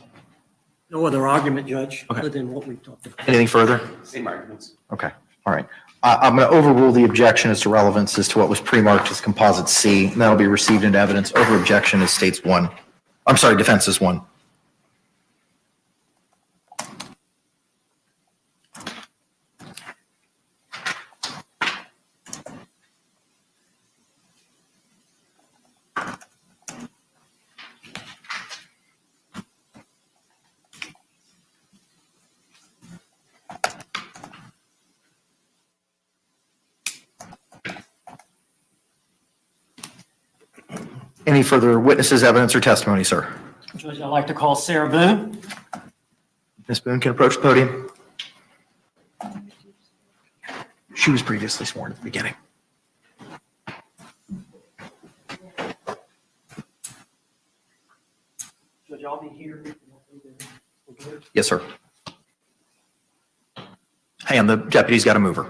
No other argument, Judge, Okay. other than what we've talked about. Anything further? Same arguments. Okay, all right. I'm going to overrule the objection as to relevance as to what was pre-marked as composite C, and that'll be received into evidence. Over objection is states 1. I'm sorry, defense is 1. Any further witnesses, evidence, or testimony, sir? Judge, I'd like to call Sarah Boone. Ms. Boone can approach the podium. She was previously sworn at the beginning. Judge, I'll be here. Yes, sir. Hang on, the deputy's got to move her.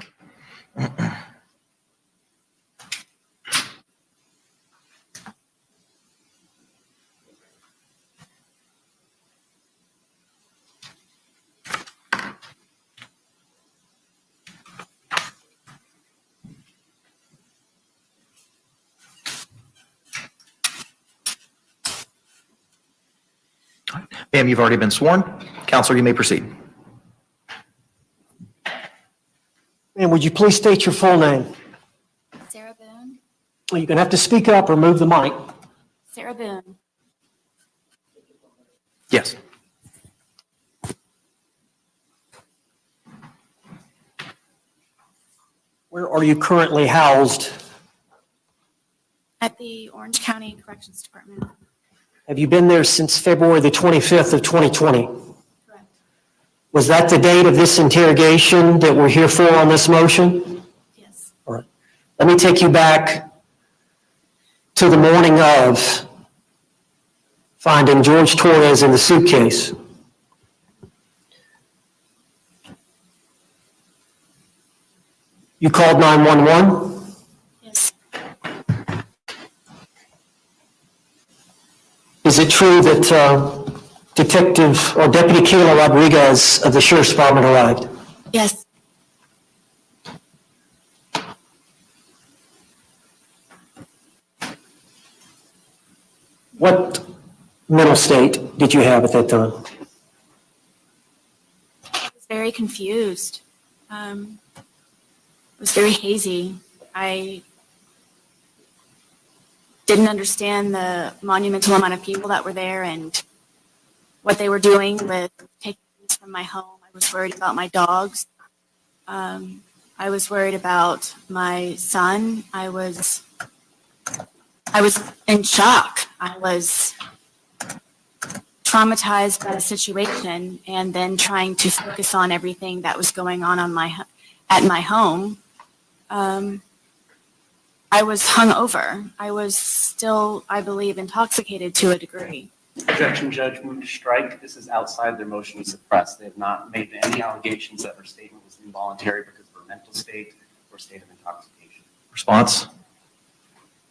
Ma'am, you've already been sworn. Counselor, you may proceed. And would you please state your full name? Sarah Boone. Well, you're going to have to speak up or move the mic. Sarah Boone. Yes. Where are you currently housed? At the Orange County Corrections Department. Have you been there since February the 25th of 2020? Correct. Was that the date of this interrogation that we're here for on this motion? Yes. All right. Let me take you back to the morning of finding Jorge Torres in the suitcase. You called 911? Yes. Is it true that Detective or Deputy Kayla Rodriguez of the Sheriff's Department arrived? Yes. What mental state did you have at that time? I was very confused. It was very hazy. I didn't understand the monumental amount of people that were there and what they were doing with taking things from my home. I was worried about my dogs. I I was worried about my son. I was in shock. I was traumatized by the situation, and then trying to focus on everything that was going on at my home. I was hungover. I was still, I believe, intoxicated to a degree. Objection, Judge, move to strike. This is outside their motion to suppress. They have not made any allegations that her statement was involuntary because of her mental state or state of intoxication. Response?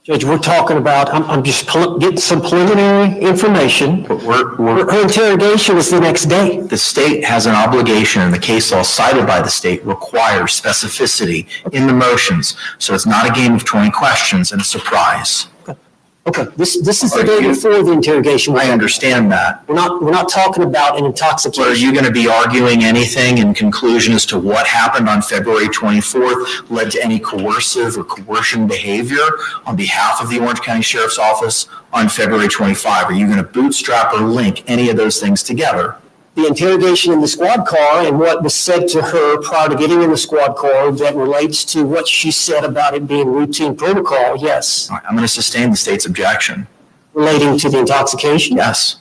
Judge, we're talking about, I'm just getting some preliminary information. But Her interrogation is the next day. the state has an obligation, and the case law cited by the state requires specificity in the motions. So it's not a game of 20 questions and a surprise. Okay, this is the day before the interrogation. I understand that. We're not talking about an intoxication. But are you going to be arguing anything in conclusion as to what happened on February 24th led to any coercive or coercion behavior on behalf of the Orange County Sheriff's Office on February 25? Are you going to bootstrap or link any of those things together? The interrogation in the squad car and what was said to her prior to getting in the squad car that relates to what she said about it being routine protocol, yes. All right, I'm going to sustain the state's objection. Relating to the intoxication? Yes.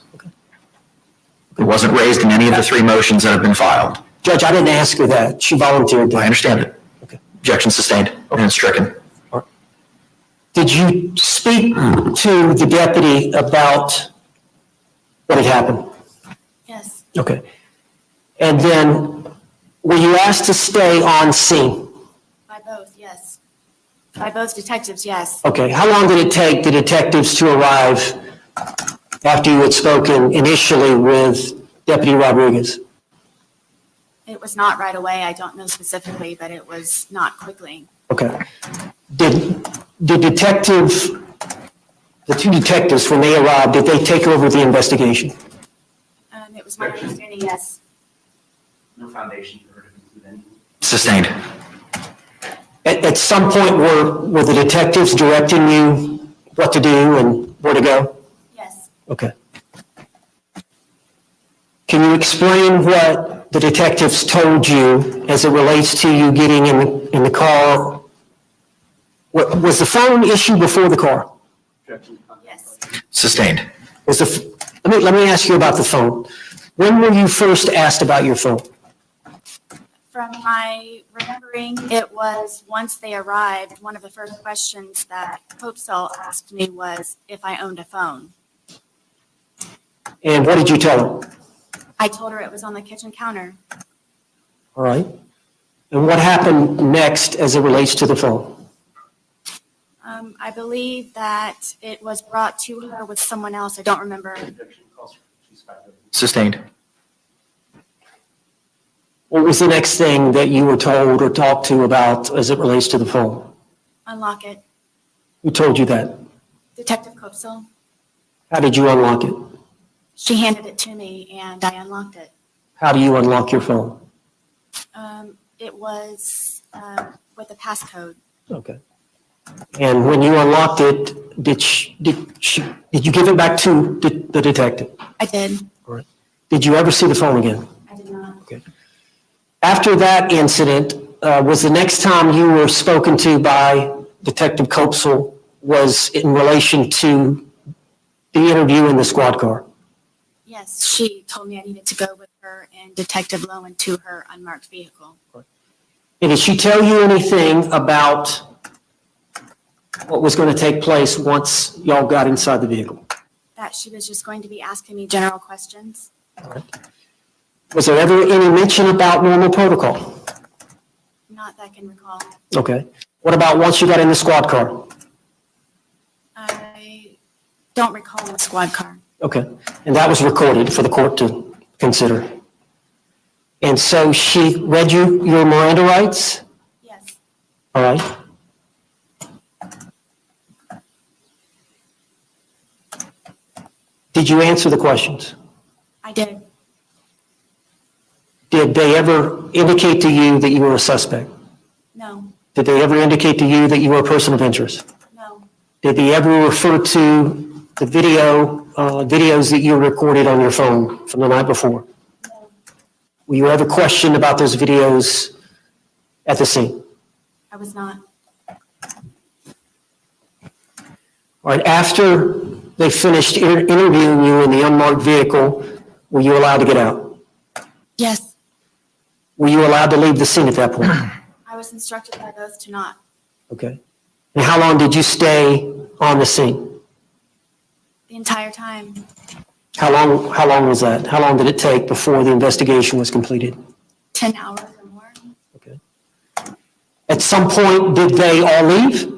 It wasn't raised in any of the three motions that have been filed. Judge, I didn't ask her that. She volunteered I that. understand it. Okay. Objection sustained and it's stricken. Did you speak to the deputy about what had happened? Yes, Okay. And then, were you asked to stay on scene? by both, yes. By both detectives, yes. Okay, how long did it take the detectives to arrive after you had spoken initially with Deputy Rodriguez? It was not right away. I don't know specifically, but it was not quickly. Okay. Did the two detectives, when they arrived, did they take over the investigation? It was my understanding, yes. No foundation for her to conclude anything. Sustained. At some point, were the detectives directing you what to do and where to go? Yes. Okay. Can you explain what the detectives told you as it relates to you getting in the car? Was the phone issue before the car? Yes. Sustained. Let me ask you about the phone. When were you first asked about your phone? From my remembering, it was once they arrived, one of the first questions that Hopesell asked me was if I owned a phone. And what did you tell her? I told her it was on the kitchen counter. All right. And what happened next as it relates to the phone? I believe that it was brought to her with someone else. I don't remember. Objection, calls for she's speculating. Sustained. What was the next thing that you were told or talked to about as it relates to the phone? Unlock it. Who told you that? Detective Hopesell. How did you unlock it? She handed it to me and I unlocked it. How do you unlock your phone? It was with a passcode. Okay. And when you unlocked it, did you give it back to the detective? I did. Did you ever see the phone again? I did not. Okay. After that incident, was the next time you were spoken to by Detective Copesel was in relation to the interview in the squad car? Yes, she told me I needed to go with her and Detective Lowen to her unmarked vehicle. And did she tell you anything about what was going to take place once y'all got inside the vehicle? That she was just going to be asking me general questions. Was there ever any mention about normal protocol? Not that I can recall. Okay. What about once you got in the squad car? I don't recall in the squad car. Okay. And that was recorded for the court to consider. And so she read you your Miranda rights? Yes. All right. Did you answer the questions? I did. Did they ever indicate to you that you were a suspect? No. Did they ever indicate to you that you were a person of interest? No. Did they ever refer to the videos that you recorded on your phone from the night before? No. Were you ever questioned about those videos at the scene? I was not. All right, after they finished interviewing you in the unmarked vehicle, were you allowed to get out? Yes, Were you allowed to leave the scene at that point? I was instructed by both to not. Okay. And how long did you stay on the scene? The entire time, How long was that? How long did it take before the investigation was completed? 10 hours or more. Okay. At some point, did they all leave?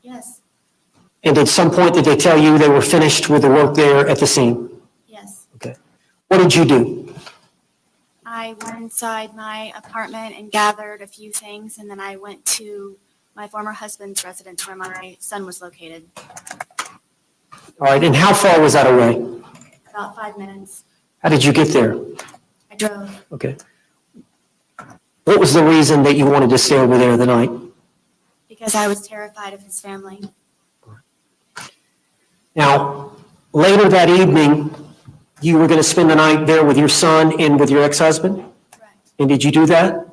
Yes, And at some point, did they tell you they were finished with the work there at the scene? yes. Okay. What did you do? I went inside my apartment and gathered a few things, and then I went to my former husband's residence where my son was located. All right, and how far was that away? About 5 minutes. How did you get there? I drove Okay. What was the reason that you wanted to stay over there the night? because I was terrified of his family. Now, later that evening, you were going to spend the night there with your son and with your ex-husband? Correct. And did you do that?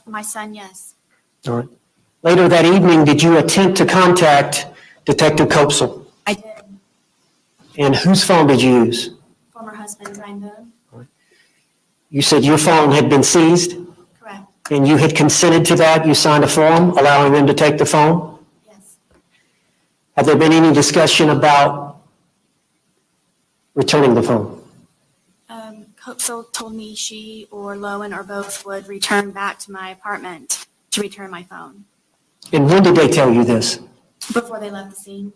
My son, yes. All right. Later that evening, did you attempt to contact Detective Copesel? I did. And whose phone did you use? Former husband, Brian Boone. You said your phone had been seized, Correct. and you had consented to that? You signed a form allowing them to take the phone? Yes. Have there been any discussion about returning the phone? Copesel told me she or Lowen or both would return back to my apartment to return my phone And when did they tell you this? before they left the scene.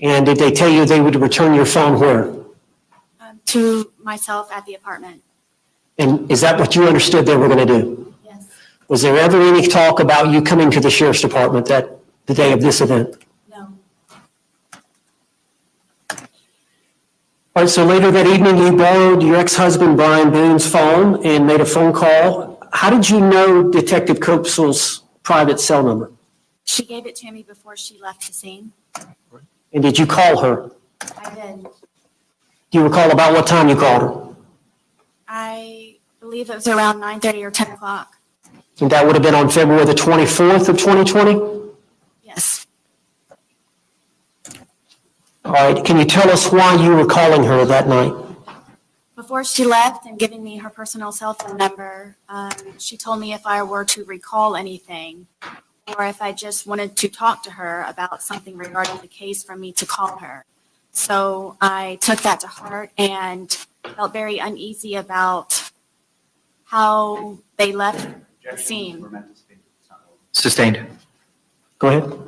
And did they tell you they would return your phone where? To myself at the apartment. And is that what you understood they were going to do? Yes. Was there ever any talk about you coming to the sheriff's department the day of this event? No. All right, so later that evening, you borrowed your ex-husband Brian Boone's phone and made a phone call. How did you know Detective Copesel's private cell number? She gave it to me before she left the scene. And did you call her? I did. Do you recall about what time you called her? I believe it was around 9:30 or 10 o'clock. And that would have been on February the 24th of 2020? Yes. All right, can you tell us why you were calling her that night? Before she left and giving me her personal cell phone number, she told me if I were to recall anything or if I just wanted to talk to her about something regarding the case for me to call her. So I took that to heart and felt very uneasy about how they left the scene. Sustained. Go ahead.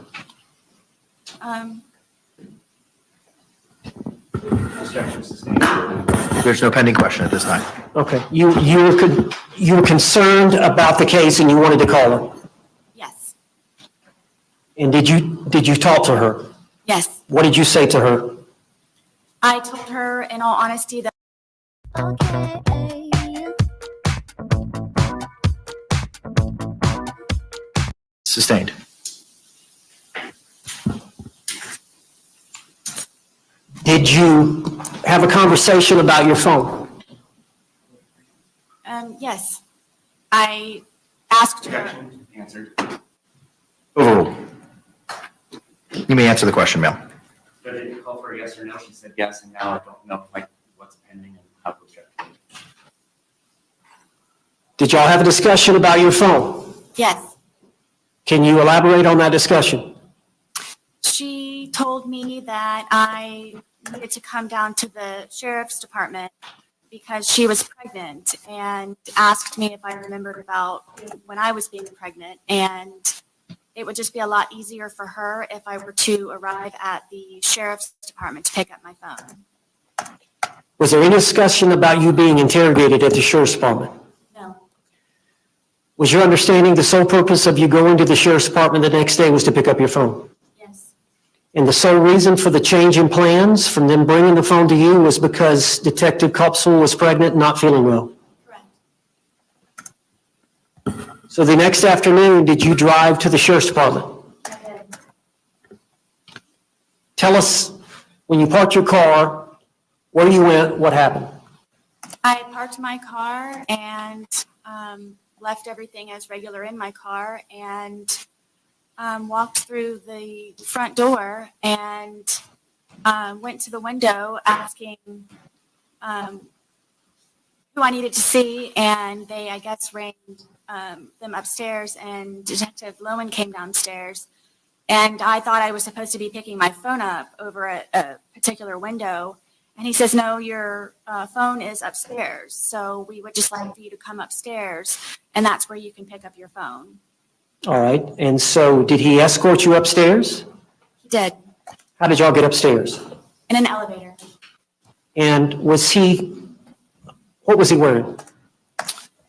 There's no pending question at this time. Okay, you were concerned about the case and you wanted to call her? Yes. And did you talk to her? Yes. What did you say to her? I told her in all honesty that Sustained. Did you have a conversation about your phone? yes. I asked her. Objection answered. Overruled. You may answer the question, ma'am. But did you call for a yes or no? She said yes, and now I don't know like what's pending and how to object. Did y'all have a discussion about your phone? Yes. Can you elaborate on that discussion? She told me that I needed to come down to the sheriff's department because she was pregnant and asked me if I remembered about when I was being pregnant. And it would just be a lot easier for her if I were to arrive at the sheriff's department to pick up my phone. Was there any discussion about you being interrogated at the sheriff's department? No. Was your understanding the sole purpose of you going to the sheriff's department the next day was to pick up your phone? Yes. And the sole reason for the change in plans from them bringing the phone to you was because Detective Copesel was pregnant and not feeling well? Correct. So the next afternoon, did you drive to the sheriff's department? I did. Tell us, when you parked your car, where you went, what happened? I parked my car and left everything as regular in my car and walked through the front door and went to the window asking who I needed to see, and they, I guess, rang them upstairs, and Detective Lowen came downstairs, and I thought I was supposed to be picking my phone up over a particular window, and he says, no, your phone is upstairs, so we would just like for you to come upstairs, and that's where you can pick up your phone. All right. And so did he escort you upstairs? He did, How did y'all get upstairs? in an elevator. And what was he wearing?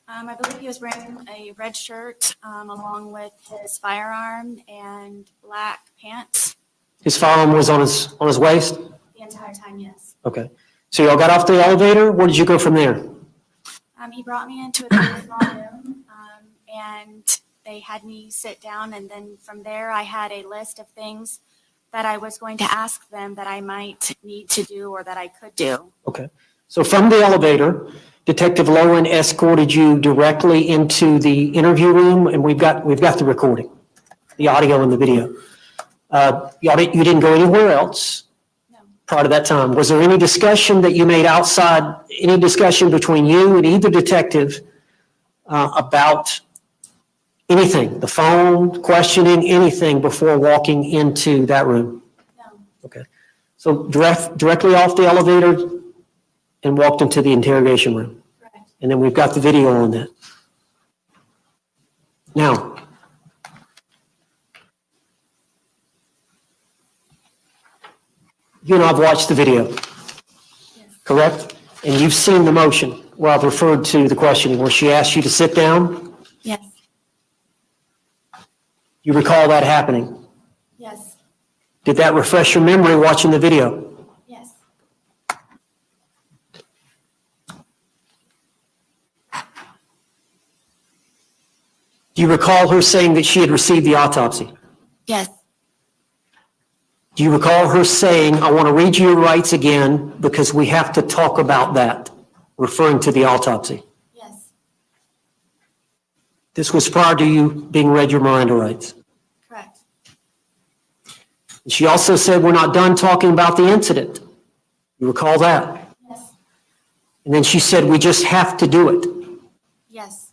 I believe he was wearing a red shirt along with his firearm and black pants His firearm was on his waist? the entire time, yes. Okay. So y'all got off the elevator? Where did you go from there? He brought me into a very small room and they had me sit down, and then from there I had a list of things that I was going to ask them that I might need to do or that I could do. Okay. So from the elevator, Detective Lowen escorted you directly into the interview room, and we've got the recording, the audio and the video. You didn't go anywhere else No, prior to that time. Was there any discussion that you made outside, any discussion between you and either detective about anything, the phone, questioning, anything before walking into that room? no, Okay. So directly off the elevator and walked into the interrogation room. correct. And then we've got the video on that. Now, you and I have watched the video, Yes, correct? And you've seen the motion where I've referred to the questioning, where she asked you to sit down. yes, You recall that happening. yes, Did that refresh your memory watching the video? yes, Do you recall her saying that she had received the autopsy? yes, Do you recall her saying, I want to read you your rights again because we have to talk about that, referring to the autopsy? yes, This was prior to you being read your Miranda rights. correct. She also said, we're not done talking about the incident. You recall that? Yes, And then she said, we just have to do it. yes,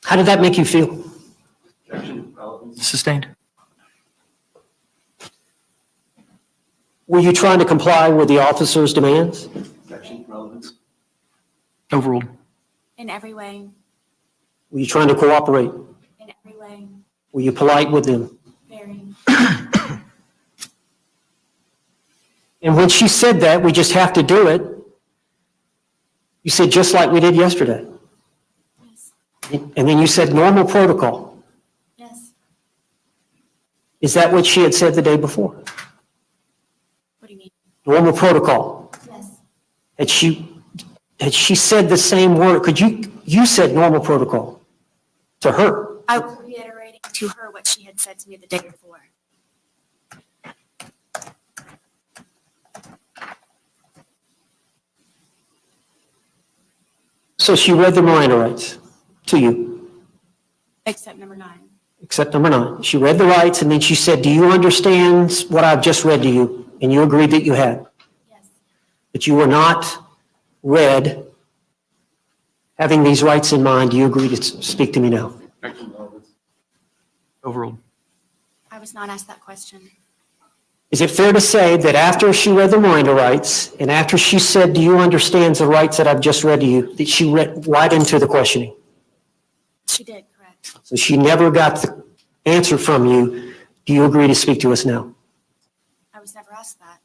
How did that make you feel? Sustained. Were you trying to comply with the officer's demands? Overruled. in every way, Were you trying to cooperate? in every way, Were you polite with them? very, And when she said that, we just have to do it, you said, just like we did yesterday. yes, And then you said normal protocol. yes. Is that what she had said the day before? What do you mean? Normal protocol. Yes, Had she said the same word? You said normal protocol to her. I was reiterating to her what she had said to me the day before. So she read the Miranda rights to you, Except number 9. except number 9. She read the rights and then she said, do you understand what I've just read to you? And you agreed that you had. Yes, But you were not read having these rights in mind. Do you agree to speak to me now? Overruled. I was not asked that question. Is it fair to say that after she read the Miranda rights and after she said, do you understand the rights that I've just read to you, that she read right into the questioning? She did, correct. So she never got the answer from you. Do you agree to speak to us now? I was never asked that.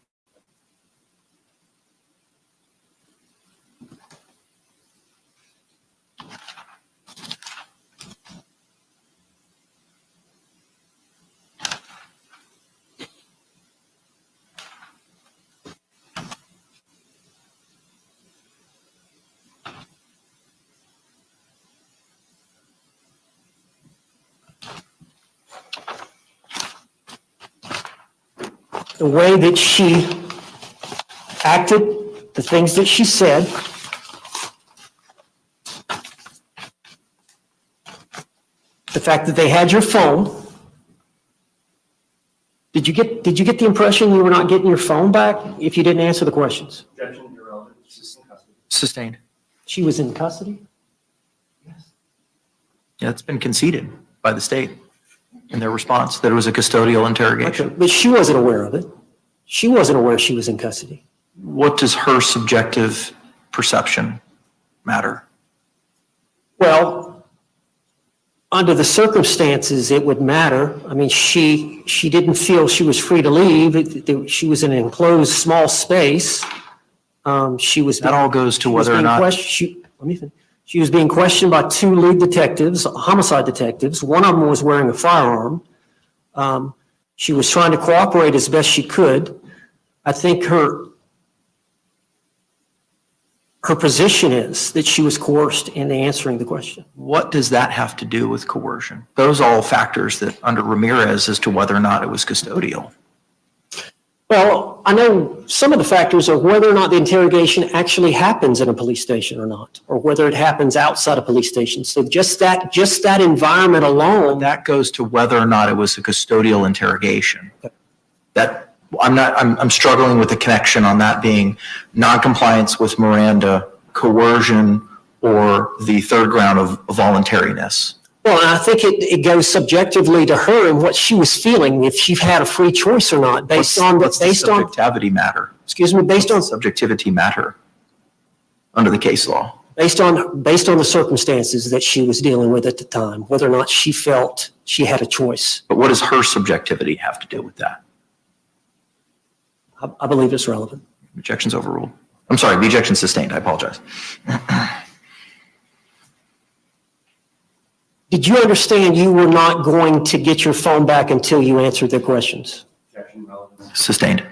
The way that she acted, the things that she said, fact that they had your phone. Did you get the impression you were not getting your phone back if you didn't answer the questions? Objection, irrelevant. She's in custody. Sustained. She was in custody? Yeah, it's been conceded by the state in their response that it was a custodial Okay, interrogation. but she wasn't aware of it. She wasn't aware she was in custody. What does her subjective perception matter? Well, under the circumstances, it would matter. I mean, she didn't feel she was free to leave. She was in an enclosed, small space. She was. That all goes to whether or not. She was being questioned by two lead detectives, homicide detectives. One of them was wearing a firearm. She was trying to cooperate as best she could. I think her position is that she was coerced into answering the question. What does that have to do with coercion? Those are all factors that under Ramirez as to whether or not it was custodial. Well, I know some of the factors are whether or not the interrogation actually happens in a police station or not, or whether it happens outside a police station. So just that environment alone. That goes to whether or not it was a custodial interrogation. I'm struggling with the connection on that being noncompliance with Miranda, coercion, or the third ground of voluntariness. Well, and I think it goes subjectively to her and what she was feeling, if she had a free choice or not, based on subjectivity matter. Excuse me, based on Subjectivity matter under the case law. based on the circumstances that she was dealing with at the time, whether or not she felt she had a choice. But what does her subjectivity have to do with that? I believe it's relevant. Objection's overruled. I'm sorry, the objection's sustained. I apologize. Did you understand you were not going to get your phone back until you answered their questions? Objection, relevant. Sustained.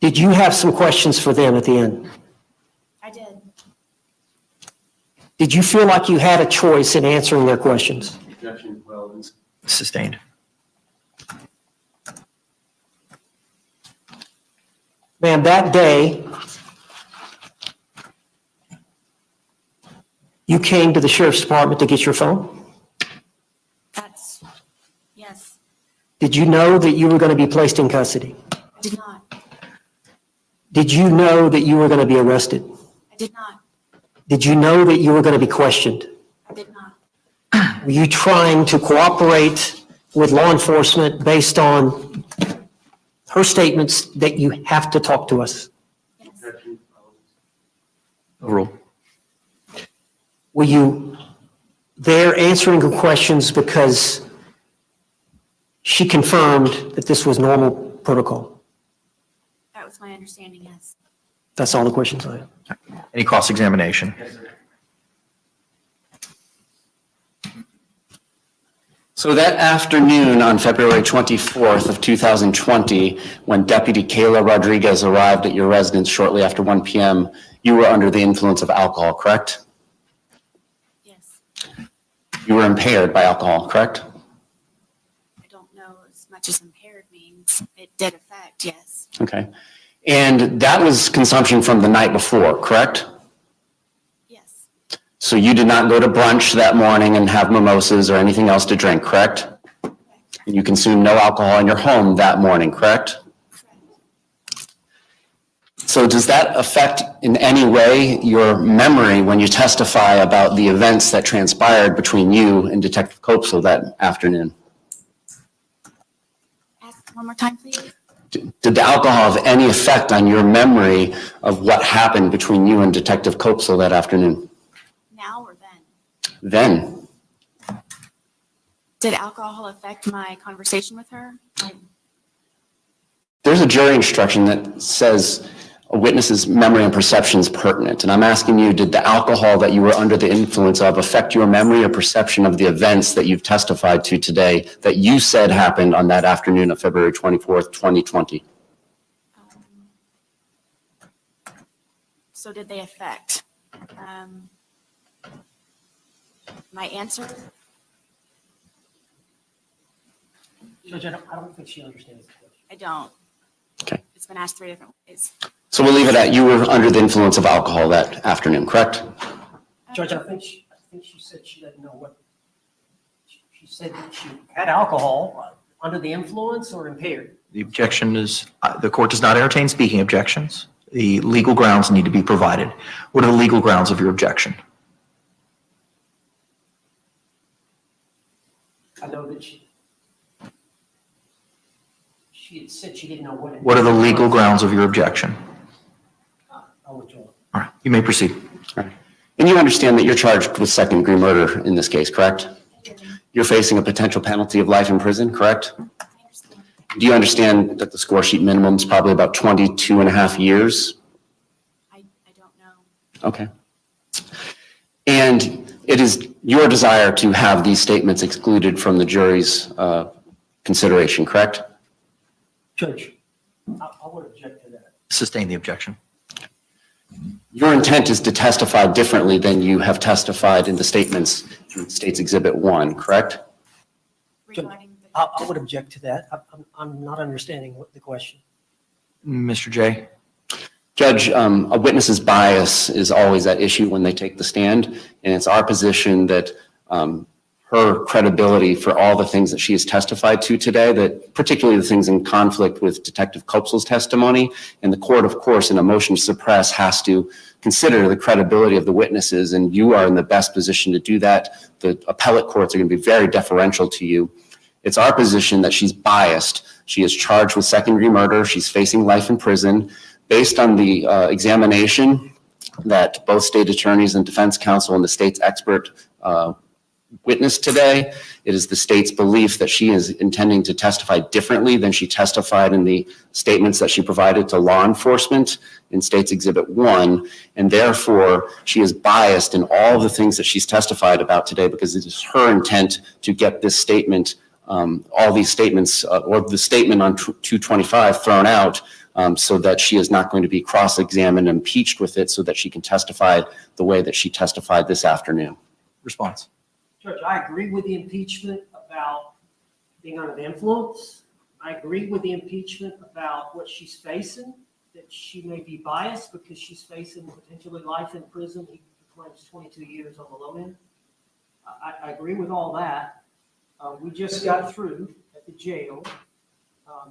Did you have some questions for them at the end? I did. Did you feel like you had a choice in answering their questions? Objection, relevant. Sustained. Ma'am, that day, you came to the sheriff's department to get your phone? Yes, Did you know that you were going to be placed in custody? I did not. Did you know that you were going to be arrested? I did not. Did you know that you were going to be questioned? I did not. Were you trying to cooperate with law enforcement based on her statements that you have to talk to us? Yes. Objection, relevant. Overruled. Were you there answering the questions because she confirmed that this was normal protocol? That was my understanding, yes. That's all the questions I have. Any cross-examination? Yes, sir. So that afternoon on February 24th of 2020, when Deputy Kayla Rodriguez arrived at your residence shortly after 1 p.m., you were under the influence of alcohol, correct? Yes. You were impaired by alcohol, correct? I don't know as much as impaired means. It did affect, yes. Okay. And that was consumption from the night before, correct? Yes. So you did not go to brunch that morning and have mimosas or anything else to drink, correct? And you consumed no alcohol in your home that morning, correct? Correct. So does that affect in any way your memory when you testify about the events that transpired between you and Detective Copesel that afternoon? Ask one more time, please. Did the alcohol have any effect on your memory of what happened between you and Detective Copesel that afternoon? Now or then? Then? Did alcohol affect my conversation with her? There's a jury instruction that says a witness's memory and perception is pertinent. And I'm asking you, did the alcohol that you were under the influence of affect your memory or perception of the events that you've testified to today that you said happened on that afternoon of February 24th, 2020? So did they affect my answer? Judge, I don't think she understands the question. I don't. Okay. It's been asked 3 different ways. So we'll leave it at you were under the influence of alcohol that afternoon, correct? Judge, I think she said she doesn't know what, she said that she had alcohol under the influence or impaired. The objection is, the court does not entertain speaking objections. The legal grounds need to be provided. What are the legal grounds of your objection? I know that she had said she didn't know what. What are the legal grounds of your objection? I'll withdraw. All right, you may proceed. And you understand that you're charged with second-degree murder in this case, correct? You're facing a potential penalty of life in prison, correct? Do you understand that the score sheet minimum is probably about 22 and a half years? I don't know. Okay. And it is your desire to have these statements excluded from the jury's consideration, correct? Judge, I would object to that. Sustain the objection. Your intent is to testify differently than you have testified in the statements in State's Exhibit 1, correct? Regarding the. I would object to that. I'm not understanding what the question. Mr. J. Judge, a witness's bias is always at issue when they take the stand, and it's our position that her credibility for all the things that she has testified to today, that particularly the things in conflict with Detective Kopsel's testimony, and the court, of course, in a motion to suppress has to consider the credibility of the witnesses, and you are in the best position to do that. The appellate courts are going to be very deferential to you. It's our position that she's biased. She is charged with second-degree murder. She's facing life in prison. Based on the examination that both state attorneys and defense counsel and the state's expert witnessed today, it is the state's belief that she is intending to testify differently than she testified in the statements that she provided to law enforcement in State's Exhibit 1, and therefore she is biased in all the things that she's testified about today because it is her intent to get this statement, all these statements, or the statement on 225 thrown out so that she is not going to be cross-examined and impeached with it so that she can testify the way that she testified this afternoon. Response. Judge, I agree with the impeachment about being under the influence. I agree with the impeachment about what she's facing, that she may be biased because she's facing potentially life in prison. He claims 22 years on the low end. I agree with all that. We just got through at the jail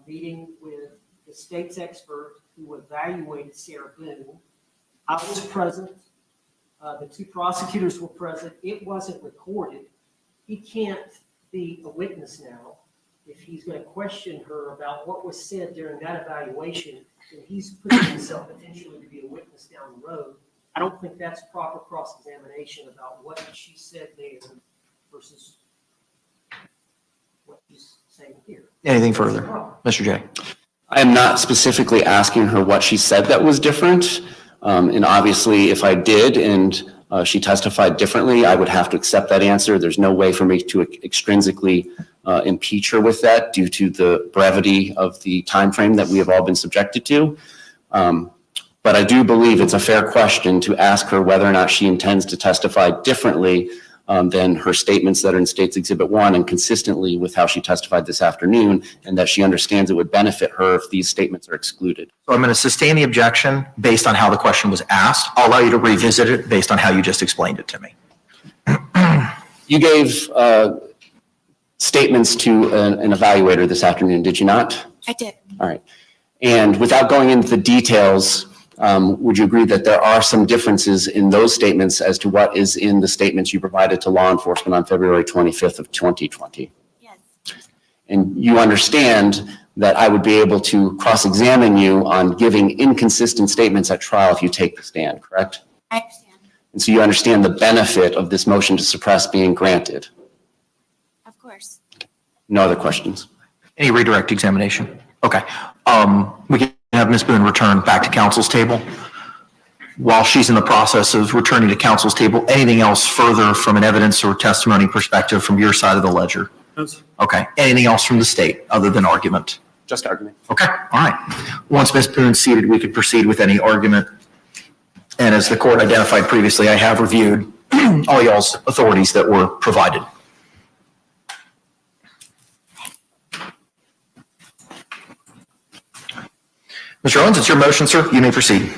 meeting with the state's expert who evaluated Sarah Boone. I was present. The two prosecutors were present. It wasn't recorded. He can't be a witness now. If he's going to question her about what was said during that evaluation, then he's putting himself potentially to be a witness down the road. I don't think that's proper cross-examination about what she said there versus what she's saying here. Anything further? Mr. J. I am not specifically asking her what she said that was different. And obviously, if I did and she testified differently, I would have to accept that answer. There's no way for me to extrinsically impeach her with that due to the brevity of the time frame that we have all been subjected to. But I do believe it's a fair question to ask her whether or not she intends to testify differently than her statements that are in State's Exhibit 1 and consistently with how she testified this afternoon, and that she understands it would benefit her if these statements are excluded. So I'm going to sustain the objection based on how the question was asked. I'll allow you to revisit it based on how you just explained it to me. You gave statements to an evaluator this afternoon, did you not? I did. All right. And without going into the details, would you agree that there are some differences in those statements as to what is in the statements you provided to law enforcement on February 25th of 2020? Yes. And you understand that I would be able to cross-examine you on giving inconsistent statements at trial if you take the stand, correct? I understand. And so you understand the benefit of this motion to suppress being granted. Of course. No other questions? Any redirect examination? Okay. We can have Ms. Boone return back to counsel's table. While she's in the process of returning to counsel's table, anything else further from an evidence or testimony perspective from your side of the ledger? No, sir. Okay. Anything else from the state other than argument? Just argument. Okay. All right. Once Ms. Boone's seated, we could proceed with any argument. And as the court identified previously, I have reviewed all y'all's authorities that were provided. Mr. Owens, it's your motion, sir. You may proceed.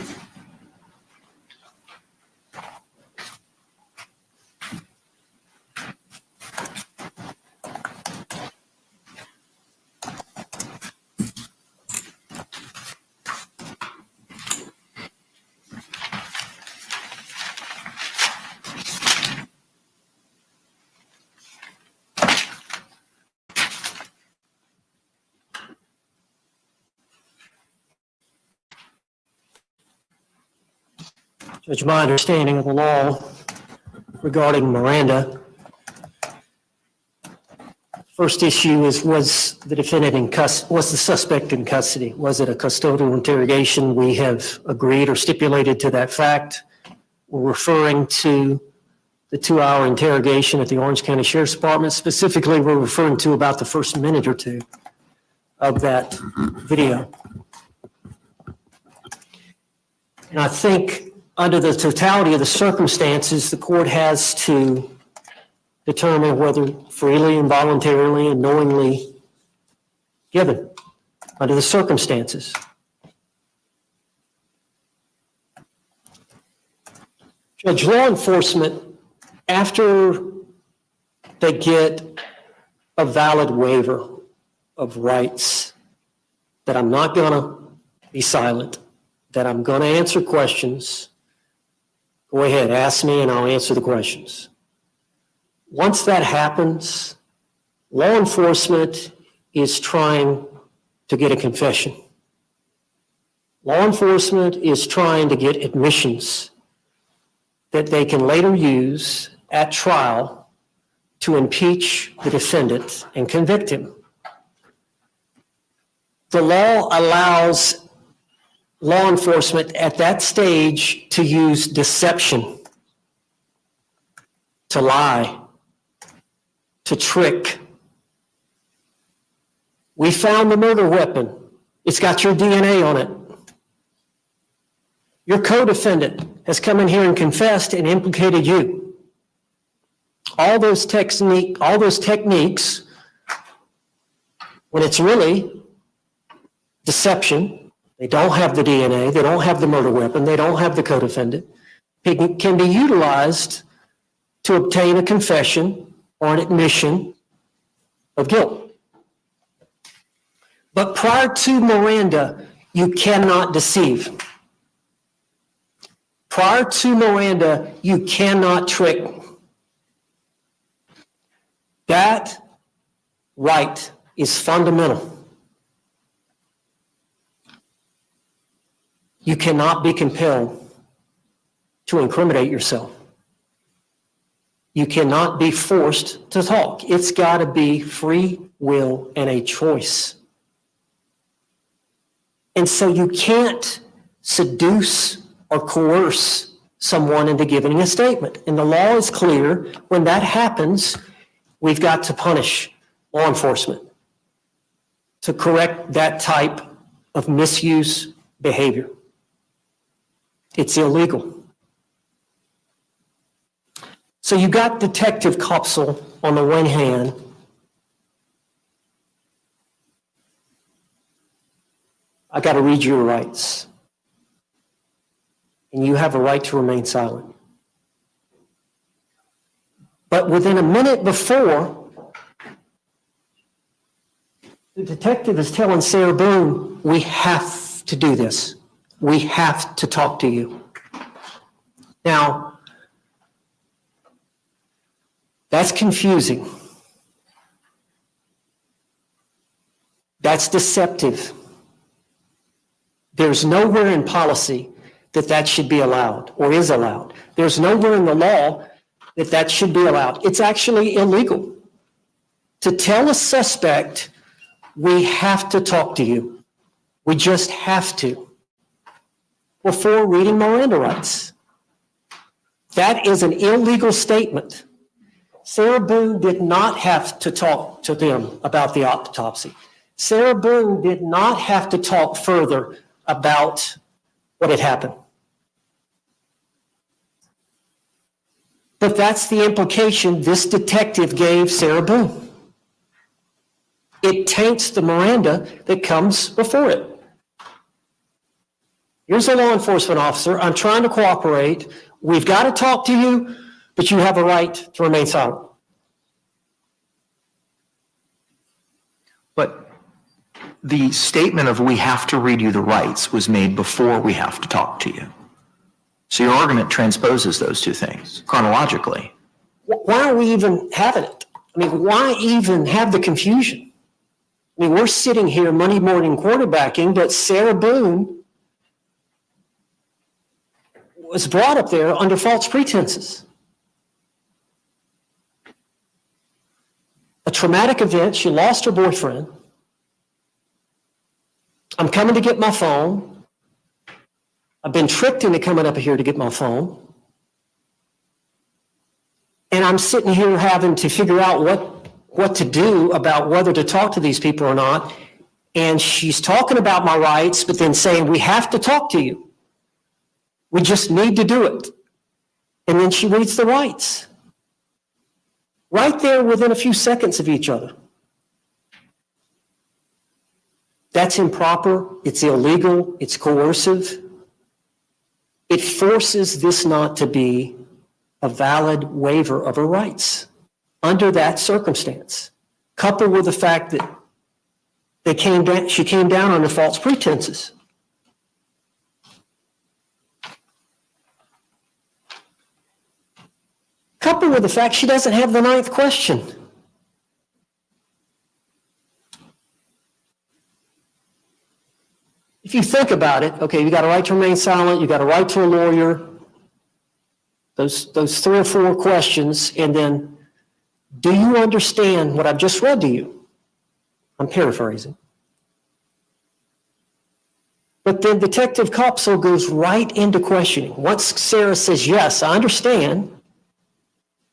Judge, my understanding of the law regarding Miranda, first issue is, was the defendant in custody, was the suspect in custody? Was it a custodial interrogation? We have agreed or stipulated to that fact. We're referring to the 2-hour interrogation at the Orange County Sheriff's Department. Specifically, we're referring to about the first minute or two of that video. And I think under the totality of the circumstances, the court has to determine whether freely and voluntarily and knowingly given under the circumstances. Judge, law enforcement, after they get a valid waiver of rights, that I'm not going to be silent, that I'm going to answer questions, go ahead, ask me and I'll answer the questions. Once that happens, law enforcement is trying to get a confession. Law enforcement is trying to get admissions that they can later use at trial to impeach the defendant and convict him. The law allows law enforcement at that stage to use deception, to lie, to trick. We found the murder weapon. It's got your DNA on it. Your co-defendant has come in here and confessed and implicated you. All those techniques, when it's really deception, they don't have the DNA, they don't have the murder weapon, they don't have the co-defendant, it can be utilized to obtain a confession or an admission of guilt. But prior to Miranda, you cannot deceive. Prior to Miranda, you cannot trick. That right is fundamental. You cannot be compelled to incriminate yourself. You cannot be forced to talk. It's got to be free will and a choice. And so you can't seduce or coerce someone into giving a statement. And the law is clear. When that happens, we've got to punish law enforcement to correct that type of misuse behavior. It's illegal. So you got Detective Kopsel on the one hand. I got to read your rights. And you have a right to remain silent. But within a minute before, the detective is telling Sarah Boone, we have to do this. We have to talk to you. Now, that's confusing. That's deceptive. There's nowhere in policy that that should be allowed or is allowed. There's nowhere in the law that that should be allowed. It's actually illegal to tell a suspect, we have to talk to you. We just have to. Before reading Miranda rights. That is an illegal statement. Sarah Boone did not have to talk to them about the autopsy. Sarah Boone did not have to talk further about what had happened. But that's the implication this detective gave Sarah Boone. It taints the Miranda that comes before it. Here's a law enforcement officer. I'm trying to cooperate. We've got to talk to you, but you have a right to remain silent. But the statement of we have to read you the rights was made before we have to talk to you. So your argument transposes those two things chronologically. Why are we even having it? I mean, why even have the confusion? I mean, we're sitting here Monday morning quarterbacking, but Sarah Boone was brought up there under false pretenses. A traumatic event, she lost her boyfriend. I'm coming to get my phone. I've been tricked into coming up here to get my phone. And I'm sitting here having to figure out what to do about whether to talk to these people or not. And she's talking about my rights, but then saying, we have to talk to you. We just need to do it. And then she reads the rights. Right there within a few seconds of each other. That's improper, it's illegal, it's coercive. It forces this not to be a valid waiver of her rights under that circumstance, coupled with the fact that she came down under false pretenses. Coupled with the fact she doesn't have the ninth question. If you think about it, okay, you got a right to remain silent, you got a right to a lawyer, those 3 or 4 questions, and then, do you understand what I've just read to you? I'm paraphrasing. But then Detective Kopsel goes right into questioning. Once Sarah says, yes, I understand,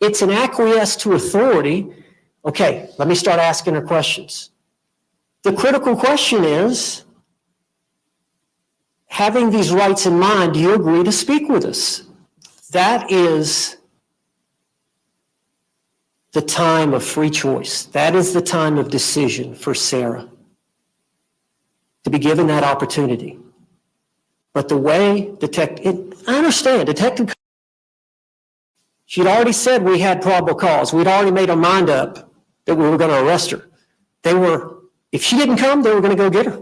it's an acquiesce to authority. Okay, let me start asking her questions. The critical question is, having these rights in mind, do you agree to speak with us? That is the time of free choice. That is the time of decision for Sarah, to be given that opportunity. But the way I understand, Detective, she'd already said we had probable cause. We'd already made our mind up that we were going to arrest her. If she didn't come, they were going to go get her.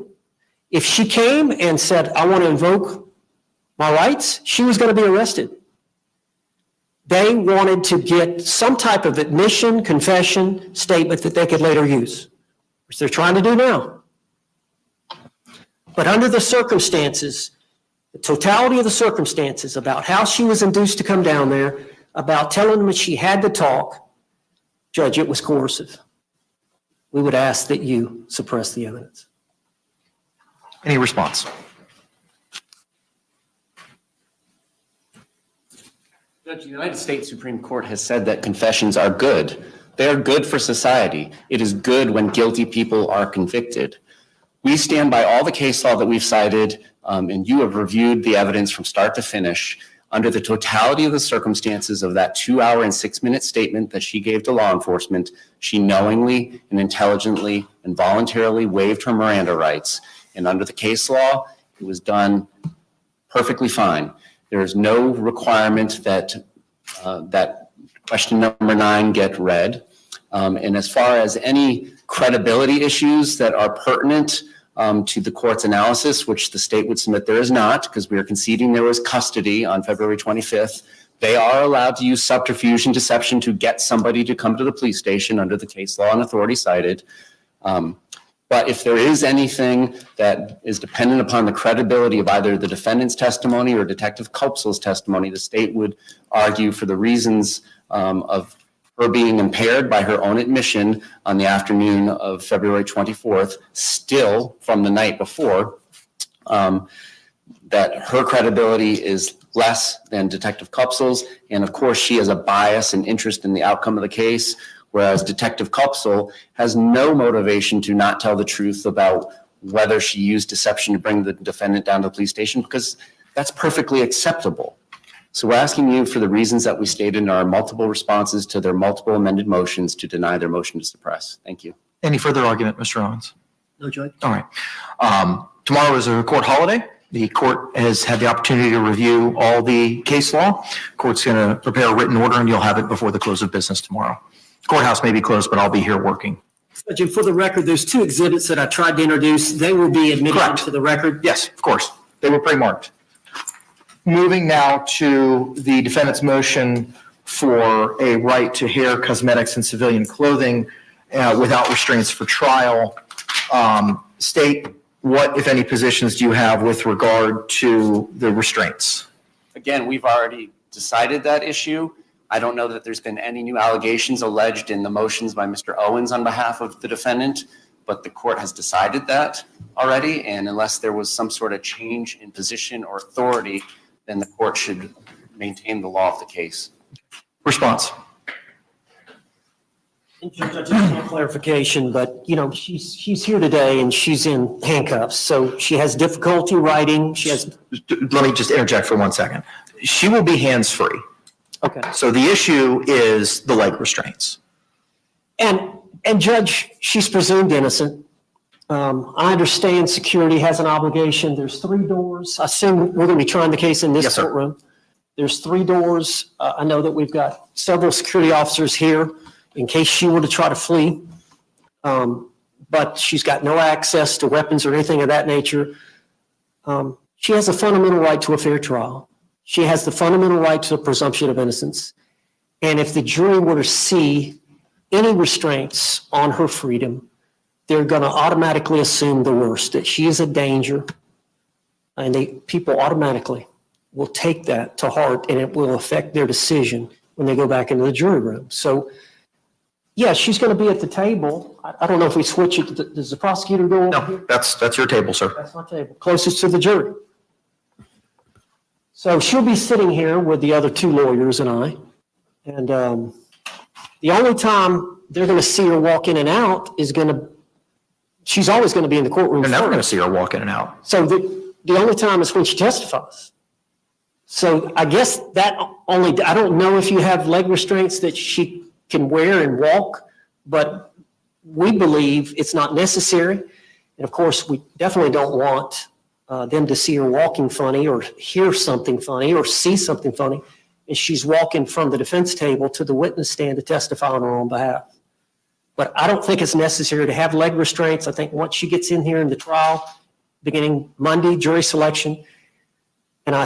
If she came and said, I want to invoke my rights, she was going to be arrested. They wanted to get some type of admission, confession, statement that they could later use, which they're trying to do now. But under the circumstances, the totality of the circumstances about how she was induced to come down there, about telling them that she had to talk, Judge, it was coercive. We would ask that you suppress the evidence. Any response? Judge, the United States Supreme Court has said that confessions are good. They are good for society. It is good when guilty people are convicted. We stand by all the case law that we've cited, and you have reviewed the evidence from start to finish. Under the totality of the circumstances of that 2-hour and 6-minute statement that she gave to law enforcement, she knowingly and intelligently and voluntarily waived her Miranda rights. And under the case law, it was done perfectly fine. There is no requirement that that question number 9 get read. And as far as any credibility issues that are pertinent to the court's analysis, which the state would submit there is not, because we are conceding there was custody on February 25th, they are allowed to use subterfuge and deception to get somebody to come to the police station under the case law and authority cited. But if there is anything that is dependent upon the credibility of either the defendant's testimony or Detective Kopsel's testimony, the state would argue for the reasons of her being impaired by her own admission on the afternoon of February 24th, still from the night before, that her credibility is less than Detective Kopsel's. And of course, she has a bias and interest in the outcome of the case, whereas Detective Kopsel has no motivation to not tell the truth about whether she used deception to bring the defendant down to the police station, because that's perfectly acceptable. So we're asking you for the reasons that we stated in our multiple responses to their multiple amended motions to deny their motion to suppress. Thank you. Any further argument, Mr. Owens? No, Judge. All right. Tomorrow is a court holiday. The court has had the opportunity to review all the case law. Court's going to prepare a written order, and you'll have it before the close of business tomorrow. Courthouse may be closed, but I'll be here working. Judge, for the record, there's 2 exhibits that I tried to introduce. They will be admitted Correct. to the record. Yes, of course. They were pre-marked. Moving now to the defendant's motion for a right to hair, cosmetics, and civilian clothing without restraints for trial. State, what, if any, positions do you have with regard to the restraints? Again, we've already decided that issue. I don't know that there's been any new allegations alleged in the motions by Mr. Owens on behalf of the defendant, but the court has decided that already. And unless there was some sort of change in position or authority, then the court should maintain the law of the case. Response. And Judge, I just want clarification, but, you know, she's here today and she's in handcuffs, so she has difficulty writing, she has, Let me just interject for 1 second. She will be hands-free. okay. So the issue is the leg restraints. And Judge, she's presumed innocent. I understand security has an obligation. There's 3 doors. I assume we're going to be trying the case in Yes, this sir. courtroom. There's 3 doors. I know that we've got several security officers here in case she were to try to flee. But she's got no access to weapons or anything of that nature. She has a fundamental right to a fair trial. She has the fundamental right to a presumption of innocence. And if the jury were to see any restraints on her freedom, they're going to automatically assume the worst, that she is a danger. And people automatically will take that to heart, and it will affect their decision when they go back into the jury room. So, yeah, she's going to be at the table. I don't know if we switch it. Does the prosecutor go over here? No, that's your table, sir. That's my table, closest to the jury. So she'll be sitting here with the other 2 lawyers and I. And the only time they're going to see her walk in and out is she's always going to be in the courtroom You're never going to first. see her walk in and out. So the only time is when she testifies. So I guess I don't know if you have leg restraints that she can wear and walk, but we believe it's not necessary. And of course, we definitely don't want them to see her walking funny or hear something funny or see something funny. And she's walking from the defense table to the witness stand to testify on her own behalf. But I don't think it's necessary to have leg restraints. I think once she gets in here in the trial, beginning Monday, jury selection, and I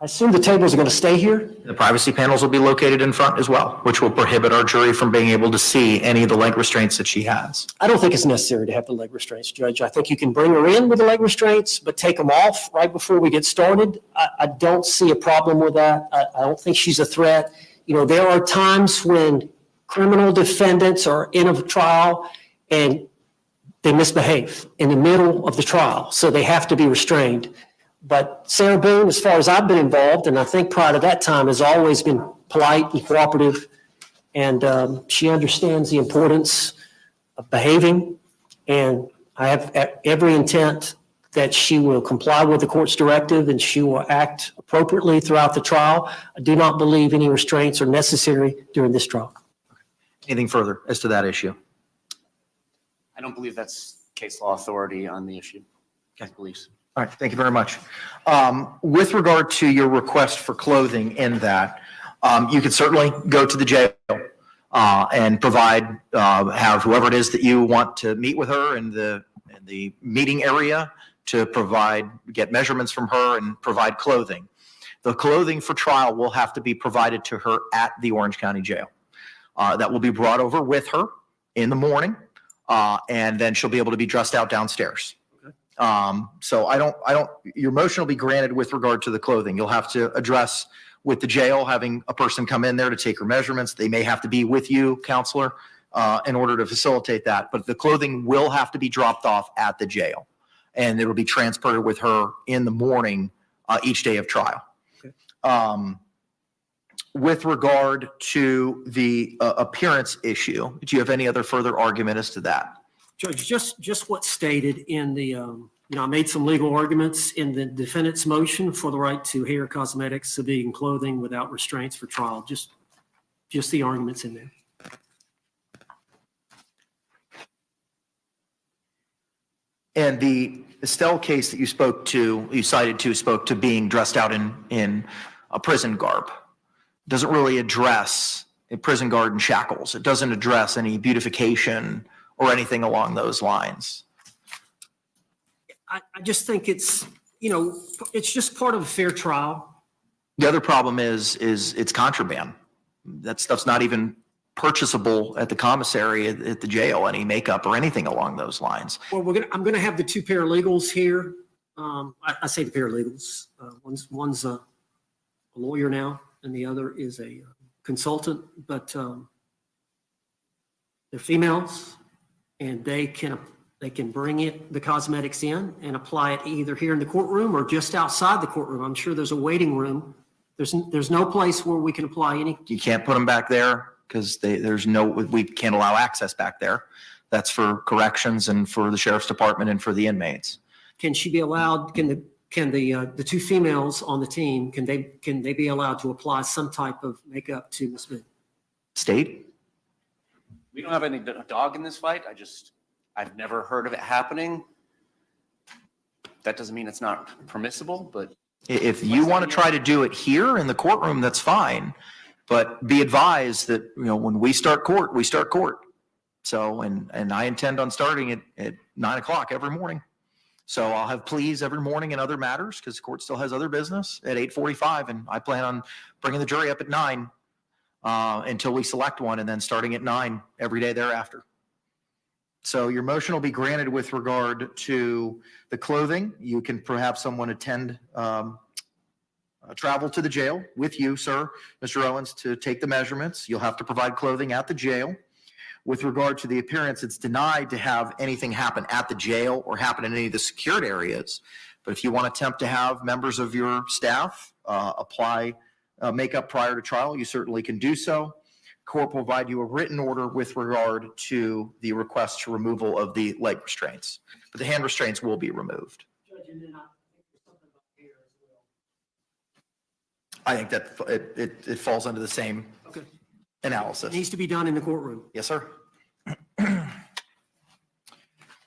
assume the tables are going to stay here. The privacy panels will be located in front as well, which will prohibit our jury from being able to see any of the leg restraints that she has. I don't think it's necessary to have the leg restraints, Judge. I think you can bring her in with the leg restraints, but take them off right before we get started. I don't see a problem with that. I don't think she's a threat. You know, there are times when criminal defendants are in a trial and they misbehave in the middle of the trial, so they have to be restrained. But Sarah Boone, as far as I've been involved, and I think prior to that time, has always been polite and cooperative, and she understands the importance of behaving, and I have every intent that she will comply with the court's directive and she will act appropriately throughout the trial. I do not believe any restraints are necessary during this trial. Anything further as to that issue? I don't believe that's case law authority on the issue. Okay. Police. All right, thank you very much. With regard to your request for clothing in that, you could certainly go to the jail and provide, have whoever it is that you want to meet with her in the meeting area to get measurements from her and provide clothing. The clothing for trial will have to be provided to her at the Orange County Jail. That will be brought over with her in the morning, and then she'll be able to be dressed out downstairs. So your motion will be granted with regard to the clothing. You'll have to address with the jail, having a person come in there to take her measurements. They may have to be with you, counselor, in order to facilitate that. But the clothing will have to be dropped off at the jail, and it will be transported with her in the morning each day of trial. Okay. With regard to the appearance issue, do you have any other further argument as to that? Judge, just what's stated in the, I made some legal arguments in the defendant's motion for the right to hair, cosmetics, civilian clothing without restraints for trial. Just the arguments in there. And the Estelle case that you cited spoke to being dressed out in a prison garb. Doesn't really address a prison guard in shackles. It doesn't address any beautification or anything along those lines. I just think it's just part of a fair trial. The other problem is it's contraband. That stuff's not even purchasable at the commissary at the jail, any makeup or anything along those lines. Well, I'm going to have the 2 paralegals here I say the paralegals. One's a lawyer now, and the other is a consultant, but they're females, and they can bring the cosmetics in and apply it either here in the courtroom or just outside the courtroom. I'm sure there's a waiting room. There's no place where we can apply any. You can't put them back there because we can't allow access back there. That's for corrections and for the sheriff's department and for the inmates. Can she be allowed? Can the two females on the team, can they be allowed to apply some type of makeup to Ms. Boone? State? We don't have any dog in this fight. I've never heard of it happening. That doesn't mean it's not permissible, but. If you want to try to do it here in the courtroom, that's fine. But be advised that, when we start court, we start court. So, and I intend on starting it at 9:00 every morning. So I'll have pleas every morning in other matters because the court still has other business at 8:45. And I plan on bringing the jury up at 9 until we select one, and then starting at 9 every day thereafter. So your motion will be granted with regard to the clothing. You can perhaps someone attend, travel to the jail with you, sir, Mr. Owens, to take the measurements. You'll have to provide clothing at the jail. With regard to the appearance, it's denied to have anything happen at the jail or happen in any of the secured areas. But if you want to attempt to have members of your staff apply makeup prior to trial, you certainly can do so. Court will provide you a written order with regard to the request to removal of the leg restraints, but the hand restraints will be removed. Judge, and then I think there's something about hair as well. I think that it falls under the same Okay. analysis. It needs to be done in the courtroom. Yes, sir. And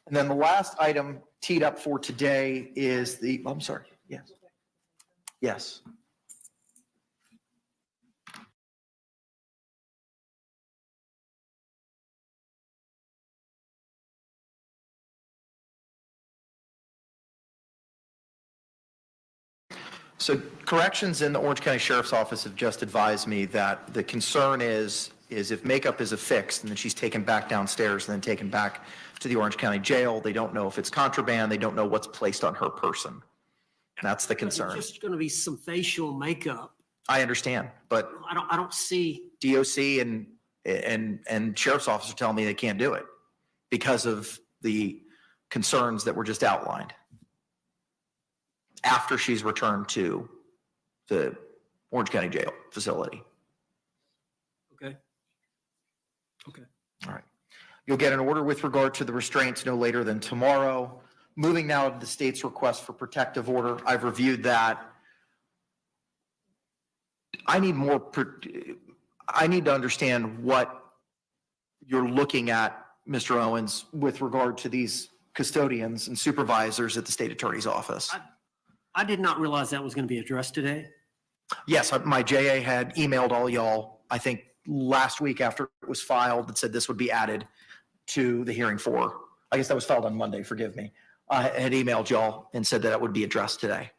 then the last item teed up for today is I'm sorry. Yes. Yes. So corrections in the Orange County Sheriff's Office have just advised me that the concern is if makeup is affixed and then she's taken back downstairs and then taken back to the Orange County Jail, they don't know if it's contraband, they don't know what's placed on her person. That's the concern. There's just going to be some facial makeup. I understand, but I don't see. DOC and Sheriff's Office are telling me they can't do it because of the concerns that were just outlined after she's returned to the Orange County Jail facility. Okay. Okay. All right. You'll get an order with regard to the restraints no later than tomorrow. Moving now to the state's request for protective order. I've reviewed that. I need to understand what you're looking at, Mr. Owens, with regard to these custodians and supervisors at the state attorney's office. I did not realize that was going to be addressed today. Yes, my JA had emailed all y'all, I think last week after it was filed, that said this would be added to the hearing for, I guess that was filed on Monday, forgive me. I had emailed y'all and said that it would be addressed today.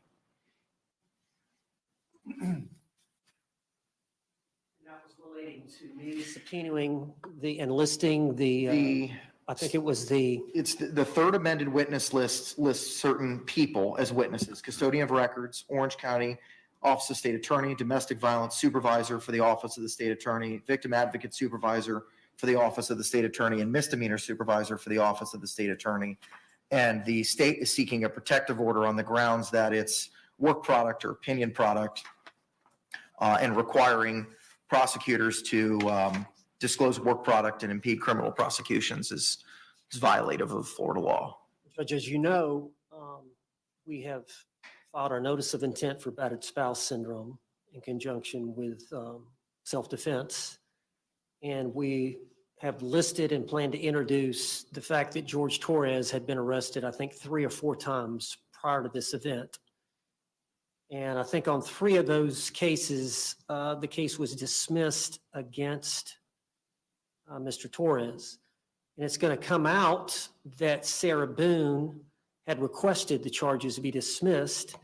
That was relating to me subpoenaing and listing I think it was It's the third amended witness list lists certain people as witnesses: custodian of records, Orange County Office of State Attorney, domestic violence supervisor for the Office of the State Attorney, victim advocate supervisor for the Office of the State Attorney, and misdemeanor supervisor for the Office of the State Attorney. And the state is seeking a protective order on the grounds that it's work product or opinion product, and requiring prosecutors to disclose work product and impede criminal prosecutions is violative of Florida law. Judge, as you know, we have filed our notice of intent for battered spouse syndrome in conjunction with self-defense. And we have listed and plan to introduce the fact that Jorge Torres had been arrested, I think, 3 or 4 times prior to this event. And I think on 3 of those cases, the case was dismissed against Mr. Torres. And it's going to come out that Sarah Boone had requested the charges to be dismissed.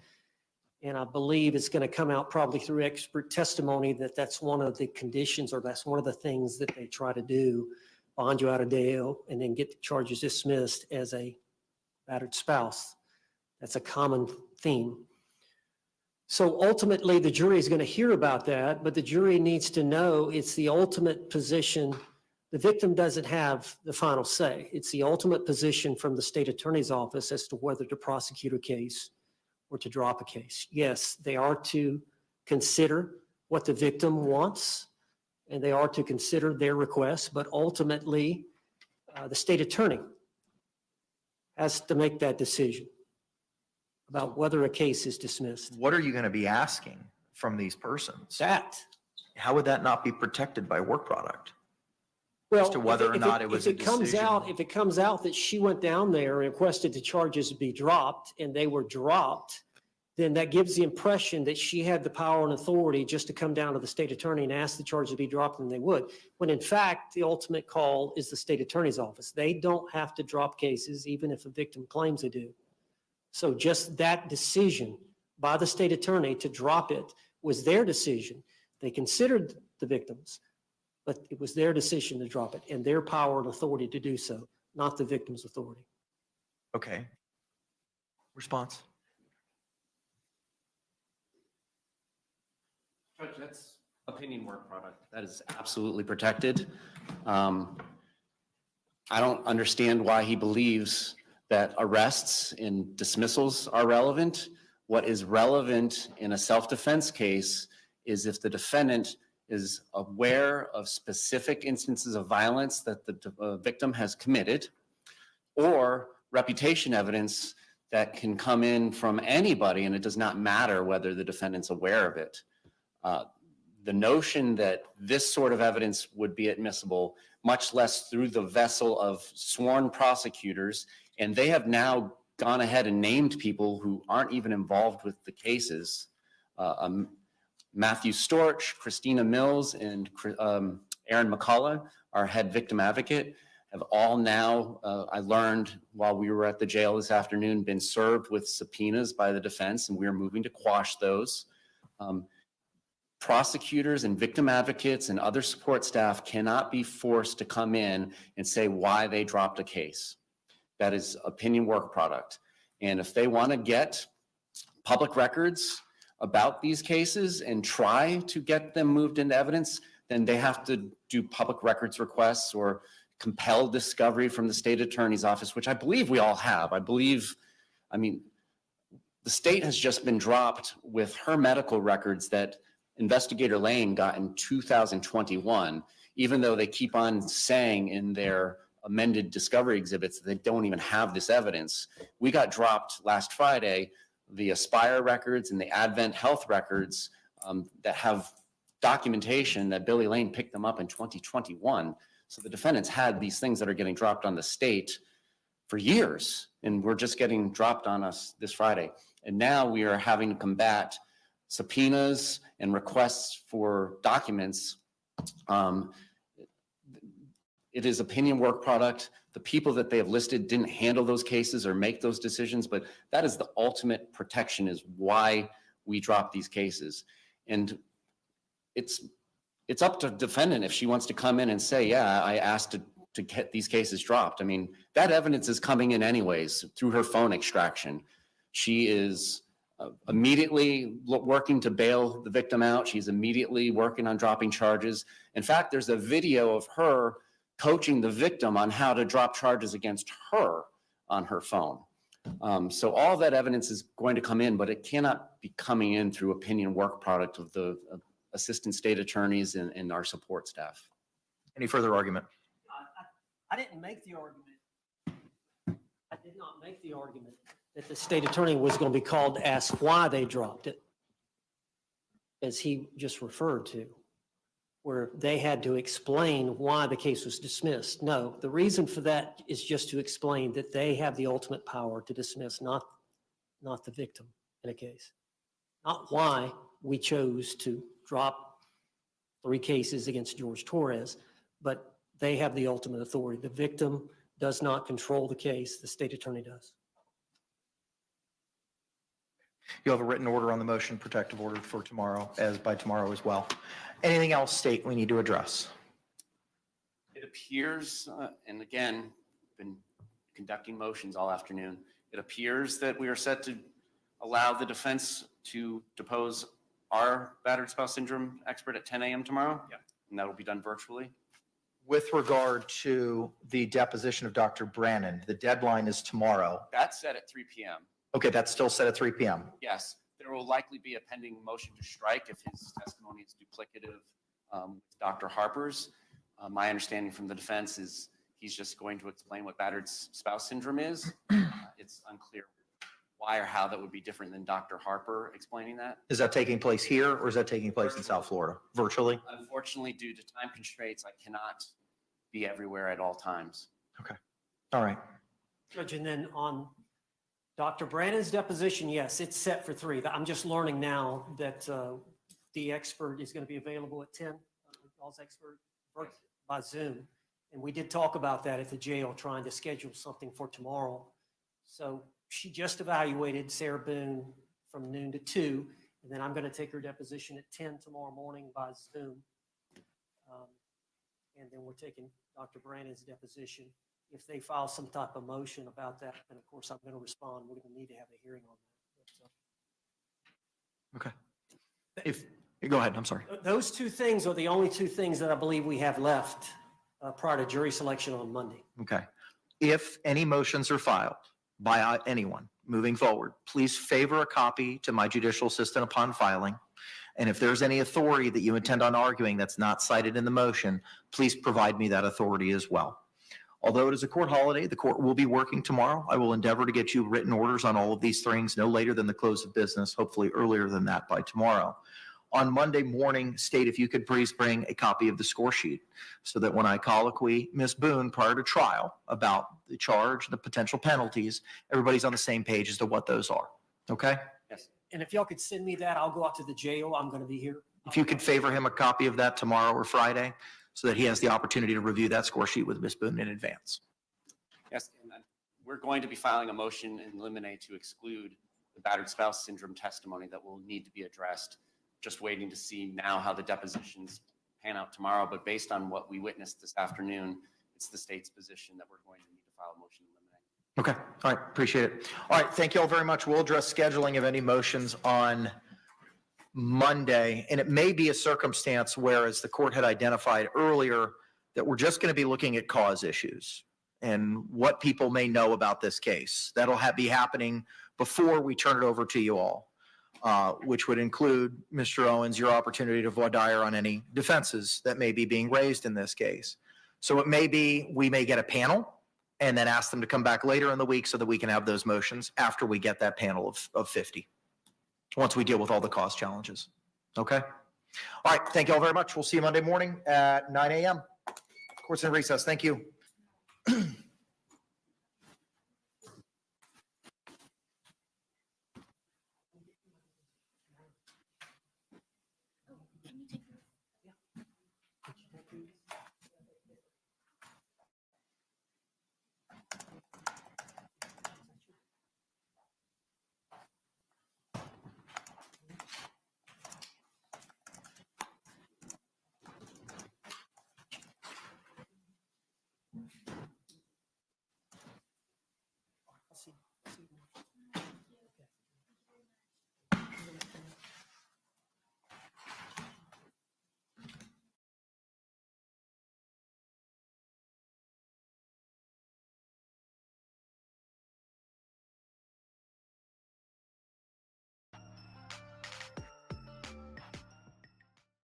And I believe it's going to come out probably through expert testimony that that's one of the conditions, or that's one of the things that they try to do, bond you out of jail and then get the charges dismissed as a battered spouse. That's a common theme. So ultimately, the jury is going to hear about that, but the jury needs to know it's the ultimate position. The victim doesn't have the final say. It's the ultimate position from the state attorney's office as to whether to prosecute a case or to drop a case. Yes, they are to consider what the victim wants, and they are to consider their requests, but ultimately, the state attorney has to make that decision about whether a case is dismissed. What are you going to be asking from these persons? That, How would that not be protected by work product? well, to whether or not it was a if it comes out, decision. if it comes out that she went down there and requested the charges be dropped and they were dropped, then that gives the impression that she had the power and authority just to come down to the state attorney and ask the charges to be dropped, and they would. When in fact, the ultimate call is the state attorney's office. They don't have to drop cases, even if a victim claims they do. So just that decision by the state attorney to drop it was their decision. They considered the victims, but it was their decision to drop it and their power and authority to do so, not the victim's authority. Okay. Response? Judge, that's opinion work product. That is absolutely protected. I don't understand why he believes that arrests and dismissals are relevant. What is relevant in a self-defense case is if the defendant is aware of specific instances of violence that the victim has committed, or reputation evidence that can come in from anybody, and it does not matter whether the defendant's aware of it. The notion that this sort of evidence would be admissible, much less through the vessel of sworn prosecutors, and they have now gone ahead and named people who aren't even involved with the cases. Matthew Storch, Christina Mills, and Aaron McCullough, our head victim advocate, have all now, I learned while we were at the jail this afternoon, been served with subpoenas by the defense, and we are moving to quash those. Prosecutors and victim advocates and other support staff cannot be forced to come in and say why they dropped a case. That is opinion work product. And if they want to get public records about these cases and try to get them moved into evidence, then they have to do public records requests or compel discovery from the state attorney's office, which I believe we all have. I mean, the state has just been dropped with her medical records that Investigator Lane got in 2021, even though they keep on saying in their amended discovery exhibits that they don't even have this evidence. We got dropped last Friday, the Aspire records and the Advent Health records that have documentation that Billy Lane picked them up in 2021. So the defendants had these things that are getting dropped on the state for years, and we're just getting dropped on us this Friday. And now we are having to combat subpoenas and requests for documents. It is opinion work product. The people that they have listed didn't handle those cases or make those decisions, but that is the ultimate protection, is why we drop these cases. And it's up to the defendant if she wants to come in and say, yeah, I asked to get these cases dropped. I mean, that evidence is coming in anyways through her phone extraction. She is immediately working to bail the victim out. She's immediately working on dropping charges. In fact, there's a video of her coaching the victim on how to drop charges against her on her phone. So all that evidence is going to come in, but it cannot be coming in through opinion work product of the assistant state attorneys and our support staff. Any further argument? I didn't make the argument. I did not make the argument that the state attorney was going to be called to ask why they dropped it, as he just referred to, where they had to explain why the case was dismissed. No, the reason for that is just to explain that they have the ultimate power to dismiss, not the victim in a case. Not why we chose to drop 3 cases against Jorge Torres, but they have the ultimate authority. The victim does not control the case, the state attorney does. You have a written order on the motion, protective order for tomorrow, by tomorrow as well. Anything else, state, we need to address? It appears, and again, been conducting motions all afternoon, It appears that we are set to allow the defense to depose our battered spouse syndrome expert at 10 a.m. tomorrow. Yeah. And that will be done virtually. With regard to the deposition of Dr. Brannon, the deadline is tomorrow. That's set at 3 p.m. Okay, that's still set at 3 p.m. Yes, there will likely be a pending motion to strike if his testimony is duplicative with Dr. Harper's. My understanding from the defense is he's just going to explain what battered spouse syndrome is. It's unclear why or how that would be different than Dr. Harper explaining that. Is that taking place here or is that taking place in South Florida? Virtually? Unfortunately, due to time constraints, I cannot be everywhere at all times. All right. Judge, and then on Dr. Brannon's deposition, yes, it's set for 3. I'm just learning now that the expert is going to be available at 10, y'all's expert by Zoom. And we did talk about that at the jail, trying to schedule something for tomorrow. So she just evaluated Sarah Boone from noon to 2, and then I'm going to take her deposition at 10 tomorrow morning by Zoom. And then we're taking Dr. Brannon's deposition. If they file some type of motion about that, then of course I'm going to respond. We're going to need to have a hearing on that. Go ahead, I'm sorry. Those 2 things are the only 2 things that I believe we have left prior to jury selection on Monday. Okay. If any motions are filed by anyone moving forward, please favor a copy to my judicial assistant upon filing. And if there's any authority that you intend on arguing that's not cited in the motion, please provide me that authority as well. Although it is a court holiday, the court will be working tomorrow. I will endeavor to get you written orders on all of these things no later than the close of business, hopefully earlier than that by tomorrow. On Monday morning, State, if you could please bring a copy of the score sheet so that when I colloquy Ms. Boone prior to trial about the charge, the potential penalties, everybody's on the same page as to what those are. Okay? Yes. And if y'all could send me that, I'll go out to the jail. I'm going to be here. If you could favor him a copy of that tomorrow or Friday so that he has the opportunity to review that score sheet with Ms. Boone in advance. Yes, and then we're going to be filing a motion in limine to exclude the battered spouse syndrome testimony that will need to be addressed. Just waiting to see now how the depositions pan out tomorrow, but based on what we witnessed this afternoon, it's the state's position that we're going to need to file a motion in limine. Okay. All right. Appreciate it. All right. Thank you all very much. We'll address scheduling of any motions on Monday. And it may be a circumstance where, as the court had identified earlier, that we're just going to be looking at cause issues and what people may know about this case. That'll be happening before we turn it over to you all. Which would include, Mr. Owens, your opportunity to voir dire on any defenses that may be being raised in this case. So it may be, we may get a panel and then ask them to come back later in the week so that we can have those motions after we get that panel of 50, once we deal with all the cause challenges. Okay? All right. Thank you all very much. We'll see you Monday morning at 9 a.m. Court's in recess. Thank you.